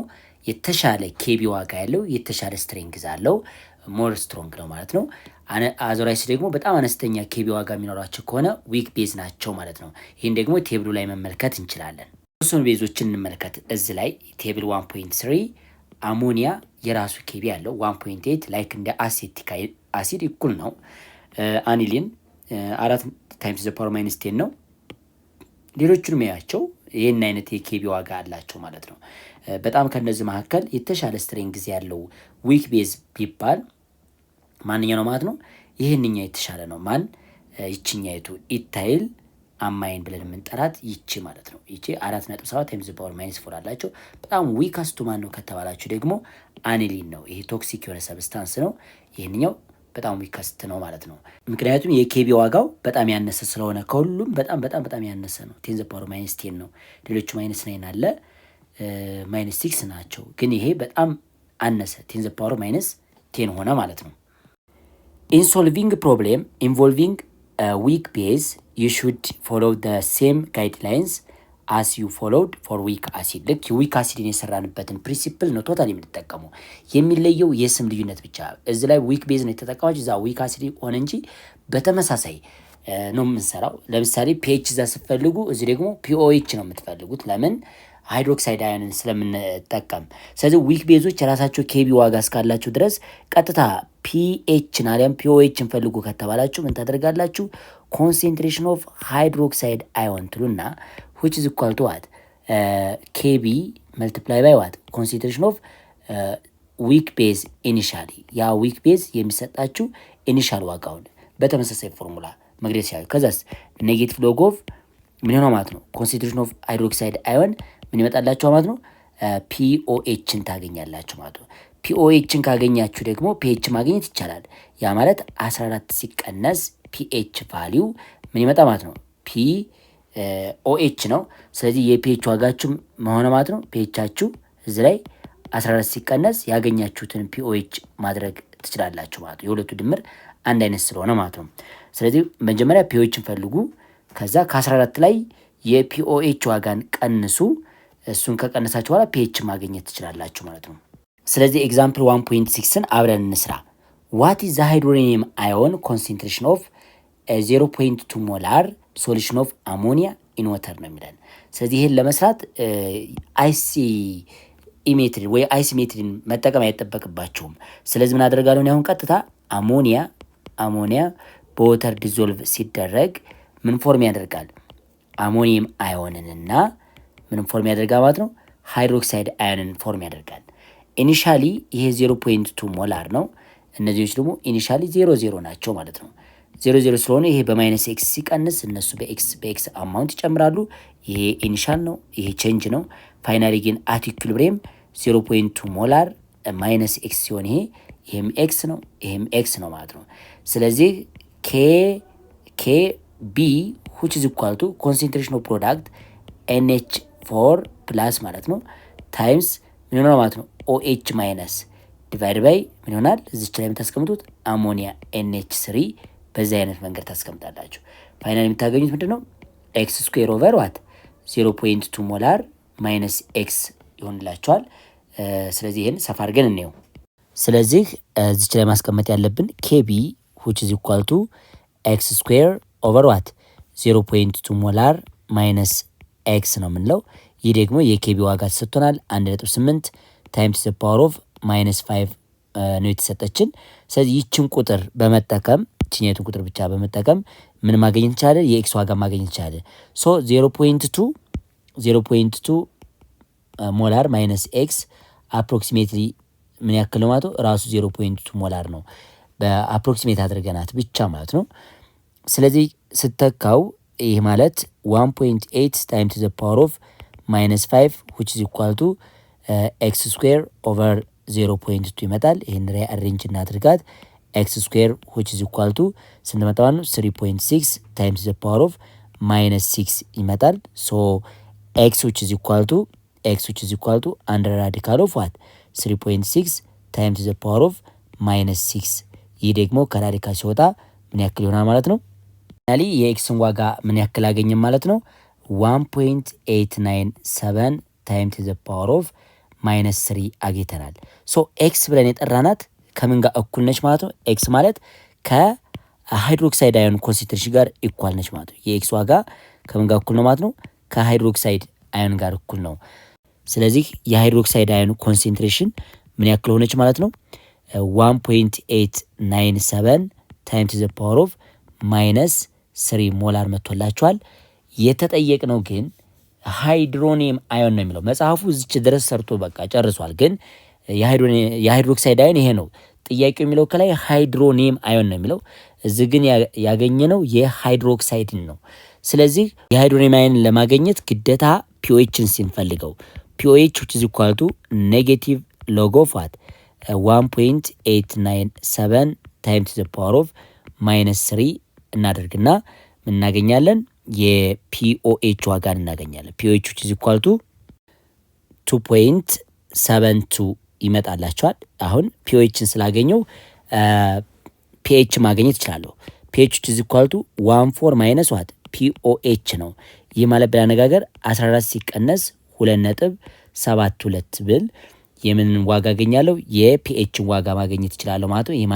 የተሻለ ኬቢ ዋጋ ያለው የተሻለ ስትሬንግዝ አለው ሞር ስትሮንግ ነው ማለት ነው። አዘራይስ ደግሞ በጣም አነስተኛ ኬቢ ዋጋ የሚኖራቸው ከሆነ ዊክ ቤዝ ናቸው ማለት ነው። ይህን ደግሞ ቴብሉ ላይ መመልከት እንችላለን። እሱን ቤዞችን እንመልከት። እዚህ ላይ ቴብል 1.3 አሞኒያ የራሱ ኬቢ ያለው 1.8 ላይክ እንደ አሴቲክ አሲድ እኩል ነው። አኒሊን 4 ታይምስ ዘ ፓወር ማይነስ 10 ነው። ሌሎቹንም ያቸው ይህን አይነት የኬቢ ዋጋ አላቸው ማለት ነው። በጣም ከነዚህ መካከል የተሻለ ስትሬንግዝ ያለው ዊክ ቤዝ ቢባል ማንኛው ነው ማለት ነው? ይህንኛ የተሻለ ነው። ማን? ይችኛይቱ ኢታይል አማይን ብለን የምንጠራት ይቺ ማለት ነው። ይቺ 4.7 ታይምስ ዘ ፓወር ማይነስ 4 አላቸው። በጣም ዊካስቱ ማን ነው ከተባላችሁ ደግሞ አኒሊን ነው። ይሄ ቶክሲክ የሆነ ሰብስታንስ ነው። ይህንኛው በጣም ዊካስት ነው ማለት ነው። ምክንያቱም የኬቢ ዋጋው በጣም ያነሰ ስለሆነ ከሁሉም በጣም ያነሰ ነው። 10 ዘ ፓወር ማይነስ 10 ነው። ሌሎቹ ማይነስ 9 አለ ማይነስ 6 ናቸው። ግን ይሄ በጣም አነሰ 10 ዘ ፓወር ማይነስ 10 ሆነ ማለት ነው። ኢን ሶልቪንግ ፕሮብሌም ኢንቮልቪንግ ዊክ ቤዝ ዩ ሹድ ፎሎው ደ ሴም ጋይድላይንስ አስ ዩ ፎሎውድ ፎር ዊክ አሲድ። ልክ ዊክ አሲድን የሰራንበትን ፕሪንሲፕል ነው ቶታል የምንጠቀመው። የሚለየው የስም ልዩነት ብቻ። እዚ ላይ ዊክ ቤዝ ነው የተጠቀማችሁ፣ እዛ ዊክ አሲድ ሆነ እንጂ በተመሳሳይ ነው የምንሰራው። ለምሳሌ ፒኤች እዛ ስትፈልጉ እዚህ ደግሞ ፒኦኤች ነው የምትፈልጉት። ለምን? ሃይድሮክሳይድ አዮንን ስለምንጠቀም። ስለዚህ ዊክ ቤዞች የራሳቸው ኬቢ ዋጋ እስካላችሁ ድረስ ቀጥታ ፒኤችን አሊያም ፒኦኤችን ፈልጉ ከተባላችሁ ምን ታደርጋላችሁ? ኮንሴንትሬሽን ኦፍ ሃይድሮክሳይድ አዮን ትሉና which is equal to what kb multiply by what concentration of weak base initially ያ weak base የሚሰጣችሁ ኢኒሻል ዋጋውን በተመሳሳይ ፎርሙላ መግለጽ ይችላል። ከዛስ ኔጌቲቭ ሎግ ኦፍ ምን ነው ማለት ነው ኮንሰንትሬሽን ኦፍ ሃይድሮክሳይድ አዮን ምን ይመጣላችሁ ማለት ነው ፒኦኤችን ታገኛላችሁ ማለት ነው። ፒኦኤችን ካገኛችሁ ደግሞ ፒኤች ማግኘት ይቻላል። ያ ማለት 14 ሲቀነስ ፒኤች ቫልዩ ምን ይመጣ ማለት ነው ኦኤች ነው። ስለዚህ የፒኤች ዋጋችሁ መሆነ ማለት ነው ፒኤቻችሁ እዚህ ላይ 14 ሲቀነስ ያገኛችሁትን ፒኦኤች ማድረግ ትችላላችሁ ማለት ነው። የሁለቱ ድምር አንድ አይነት ስለሆነ ማለት ነው። ስለዚህ መጀመሪያ ፒኦኤችን ፈልጉ፣ ከዛ ከ14 ላይ የፒኦኤች ዋጋን ቀንሱ። እሱን ከቀነሳችሁ በኋላ ፒኤች ማግኘት ትችላላችሁ ማለት ነው። ስለዚህ ኤግዛምፕል 1.6ን አብረን እንስራ። ዋት ኢዝ ዘ ሃይድሮኒየም አዮን ኮንሰንትሬሽን ኦፍ 0.2 ሞላር ሶሉሽን ኦፍ አሞኒያ ኢን ወተር ነው የሚለን። ስለዚህ ይህን ለመስራት አይሲሜትሪን ወይ አይሲሜትሪን መጠቀም አይጠበቅባቸውም። ስለዚህ ምን አደርጋለሁ? አሁን ቀጥታ አሞኒያ በወተር ዲዞልቭ ሲደረግ ምን ፎርም ያደርጋል? አሞኒየም አዮንንና ምን ፎርም ያደርጋል ማለት ነው? ሃይድሮክሳይድ አዮንን ፎርም ያደርጋል። ኢኒሻሊ ይሄ 0.2 ሞላር ነው። እነዚህዎች ደግሞ ኢኒሻሊ 0 ናቸው ማለት ነው። 0 ስለሆነ ይሄ በማይነስ ኤክስ ሲቀንስ እነሱ በኤክስ አማውንት ይጨምራሉ። ይሄ ኢኒሻል ነው፣ ይሄ ቼንጅ ነው። ፋይናሊ ግን አት ኢኩሊብሪየም 0.2 ሞላር ማይነስ ኤክስ ሲሆን ይሄም ኤክስ ነው፣ ይሄም ኤክስ ነው ማለት ነው። ስለዚህ ኬ ቢ which is equal to concentration of product NH4 ፕላስ ማለት ነው ታይምስ ምን ይሆናል ማለት ነው OH ማይነስ ዲቫይድ ባይ ምን ይሆናል እዚች ላይ የምታስቀምጡት አሞኒያ NH3 በዚህ አይነት መንገድ ታስቀምጣላችሁ። ፋይናል የምታገኙት ምንድነው ኤክስ ስኩዌር ኦቨር ዋት 0.2 ሞላር ማይነስ ኤክስ ይሆንላችኋል። ስለዚህ ይሄን ሰፋ አድርገን እንየው። ስለዚህ እዚች ላይ ማስቀመጥ ያለብን KB which is equal to x square over what 0.2 ሞላር ማይነስ ኤክስ ነው የምንለው። ይህ ደግሞ የኬቢ ዋጋ ተሰጥቶናል 1.8 ታይምስ ዘ ፓወር ኦፍ ማይነስ 5 ነው የተሰጠችን። ስለዚህ ይችን ቁጥር በመጠቀም እችኛይቱን ቁጥር ብቻ በመጠቀም ምን ማግኘት እንችላለን? የኤክስ ዋጋ ማግኘት እንችላለን። ሶ 0.2 ሞላር ማይነስ ኤክስ አፕሮክሲሜትሊ ምን ያክል ነው ማለት ነው? ራሱ 0.2 ሞላር ነው። በአፕሮክሲሜት አድርገናት ብቻ ማለት ነው። ስለዚህ ስተካው ይህ ማለት 1.8 ታይም ቱ ዘ ፓወር ኦፍ ማይነስ 5 which is equal to ኤክስ ስኩዌር ኦቨር 0.2 ይመጣል። ይህን ሪአሬንጅ እናድርጋት። ኤክስ ስኩዌር which is equal to ስንት መጣ ማለት ነው? 3.6 ታይም ቱ ዘ ፓወር ኦፍ ማይነስ 6 ይመጣል። ሶ ኤክስ which is equal to አንደር ራዲካል ኦፍ ዋት 3.6 ታይም ቱ ዘ ፓወር ኦፍ ማይነስ 6። ይህ ደግሞ ከራዲካል ሲወጣ ምን ያክል ይሆናል ማለት ነው? ፋይናሊ የኤክስን ዋጋ ምን ያክል አገኘም ማለት ነው? 1.897 ታይም ቱ ዘ ፓወር ኦፍ ማይነስ 3 አግኝተናል። ሶ ኤክስ ብለን የጠራናት ከምን ጋር እኩል ነች ማለት ነው? ኤክስ ማለት ከሃይድሮክሳይድ አዮን ኮንሰንትሬሽን ጋር ኢኳል ነች ማለት ነው። የኤክስ ዋጋ ከምን ጋር እኩል ነው ማለት ነው? ከሃይድሮክሳይድ አዮን ጋር እኩል ነው። ስለዚህ የሃይድሮክሳይድ አዮን ኮንሰንትሬሽን ምን ያክል ሆነች ማለት ነው? 1.897 ታይም ቱ ዘ ፓወር ኦፍ ማይነስ 3 ሞላር መጥቶላቸዋል። የተጠየቅነው ግን ሃይድሮኒየም አዮን ነው የሚለው መጽሐፉ እዚች ድረስ ሰርቶ በቃ ጨርሷል። ግን የሃይድሮክሳይድ አዮን ይሄ ነው ጥያቄው የሚለው ከላይ ሃይድሮኒየም አዮን ነው የሚለው እዚህ ግን ያገኘነው የሃይድሮክሳይድን ነው። ስለዚህ የሃይድሮኒየም አዮን ለማግኘት ግዴታ ፒኦኤችን ሲንፈልገው ፒኦኤች which is equal to ኔጌቲቭ ሎግ ኦፍ ዋት 1.897 ታይም ቱ ዘ ፓወር ኦፍ ማይነስ 3 እናደርግና ምን እናገኛለን? የፒኦኤች ዋጋን እናገኛለን። ፒኦኤች which is equal to 2.72 ይመጣላቸዋል። አሁን ፒኦኤችን ስላገኘው ፒኤች ማግኘት እችላለሁ። ፒኤች which is equal to 14 ማይነስ ዋት ፒኦኤች ነው። ይህ ማለት በአነጋገር 14 ሲቀነስ 2.72 ብል የምን ዋጋ አገኛለሁ? የፒኤችን ዋጋ ማግኘት እችላለሁ ማለት ነው። ይህ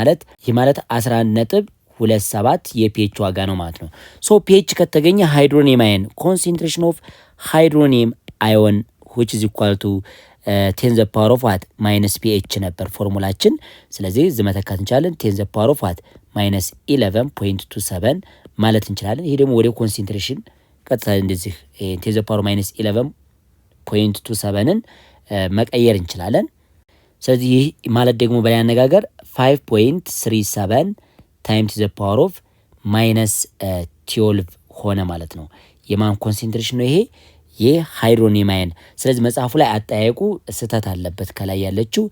ማለት 11.27 የፒኤች ዋጋ ነው ማለት ነው። ሶ ፒኤች ከተገኘ ሃይድሮኒየም አዮን ኮንሰንትሬሽን ኦፍ ሃይድሮኒየም አዮን which is equal to 10 the power of what minus pH ነበር ፎርሙላችን። ስለዚህ ዝመተካት እንችላለን 10 the power of what minus 11.27 ማለት እንችላለን። ይሄ ደግሞ ወደ ኮንሰንትሬሽን ቀጥታ እንደዚህ 10 the power minus 11.27ን መቀየር እንችላለን። ስለዚህ ይህ ማለት ደግሞ በሌላ አነጋገር 5.37 ታይም ቱ ዘ ፓወር ኦፍ ማይነስ 12 ሆነ ማለት ነው። የማን ኮንሰንትሬሽን ነው ይሄ? የሃይድሮኒየም አዮን። ስለዚህ መጽሐፉ ላይ አጠያየቁ ስህተት አለበት። ከላይ ያለችው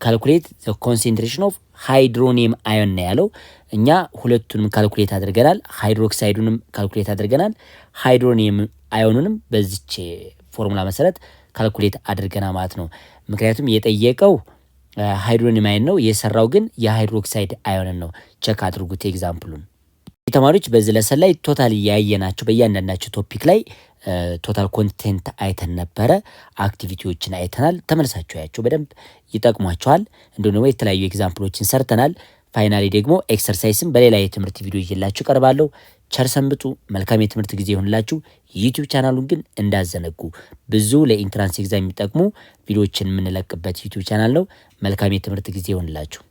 ካልኩሌት ዘ ኮንሰንትሬሽን ኦፍ ሃይድሮኒየም አዮን ነው ያለው። እኛ ሁለቱንም ካልኩሌት አድርገናል። ሃይድሮክሳይዱንም ካልኩሌት አድርገናል። ሃይድሮኒየም አዮኑንም በዚች ፎርሙላ መሰረት ካልኩሌት አድርገና ማለት ነው። ምክንያቱም የጠየቀው ሃይድሮኒየም አዮን ነው፣ የሰራው ግን የሃይድሮክሳይድ አዮንን ነው። ቸክ አድርጉት ኤግዛምፕሉን። ተማሪዎች በዚህ ለሰን ላይ ቶታል ያየናቸው በእያንዳንዳቸው ቶፒክ ላይ ቶታል ኮንቴንት አይተን ነበረ። አክቲቪቲዎችን አይተናል። ተመልሳችሁ ያቸው በደንብ ይጠቅሟቸዋል። እንዲሁም ደግሞ የተለያዩ ኤግዛምፕሎችን ሰርተናል። ፋይናሊ ደግሞ ኤክሰርሳይስም በሌላ የትምህርት ቪዲዮ ይዤላችሁ ቀርባለሁ። ቸር ሰንብቱ። መልካም የትምህርት ጊዜ ይሆንላችሁ። ዩቲዩብ ቻናሉን ግን እንዳዘነጉ ብዙ ለኢንትራንስ ኤግዛም የሚጠቅሙ ቪዲዮዎችን የምንለቅበት ዩቲዩብ ቻናል ነው። መልካም የትምህርት ጊዜ ይሆንላችሁ።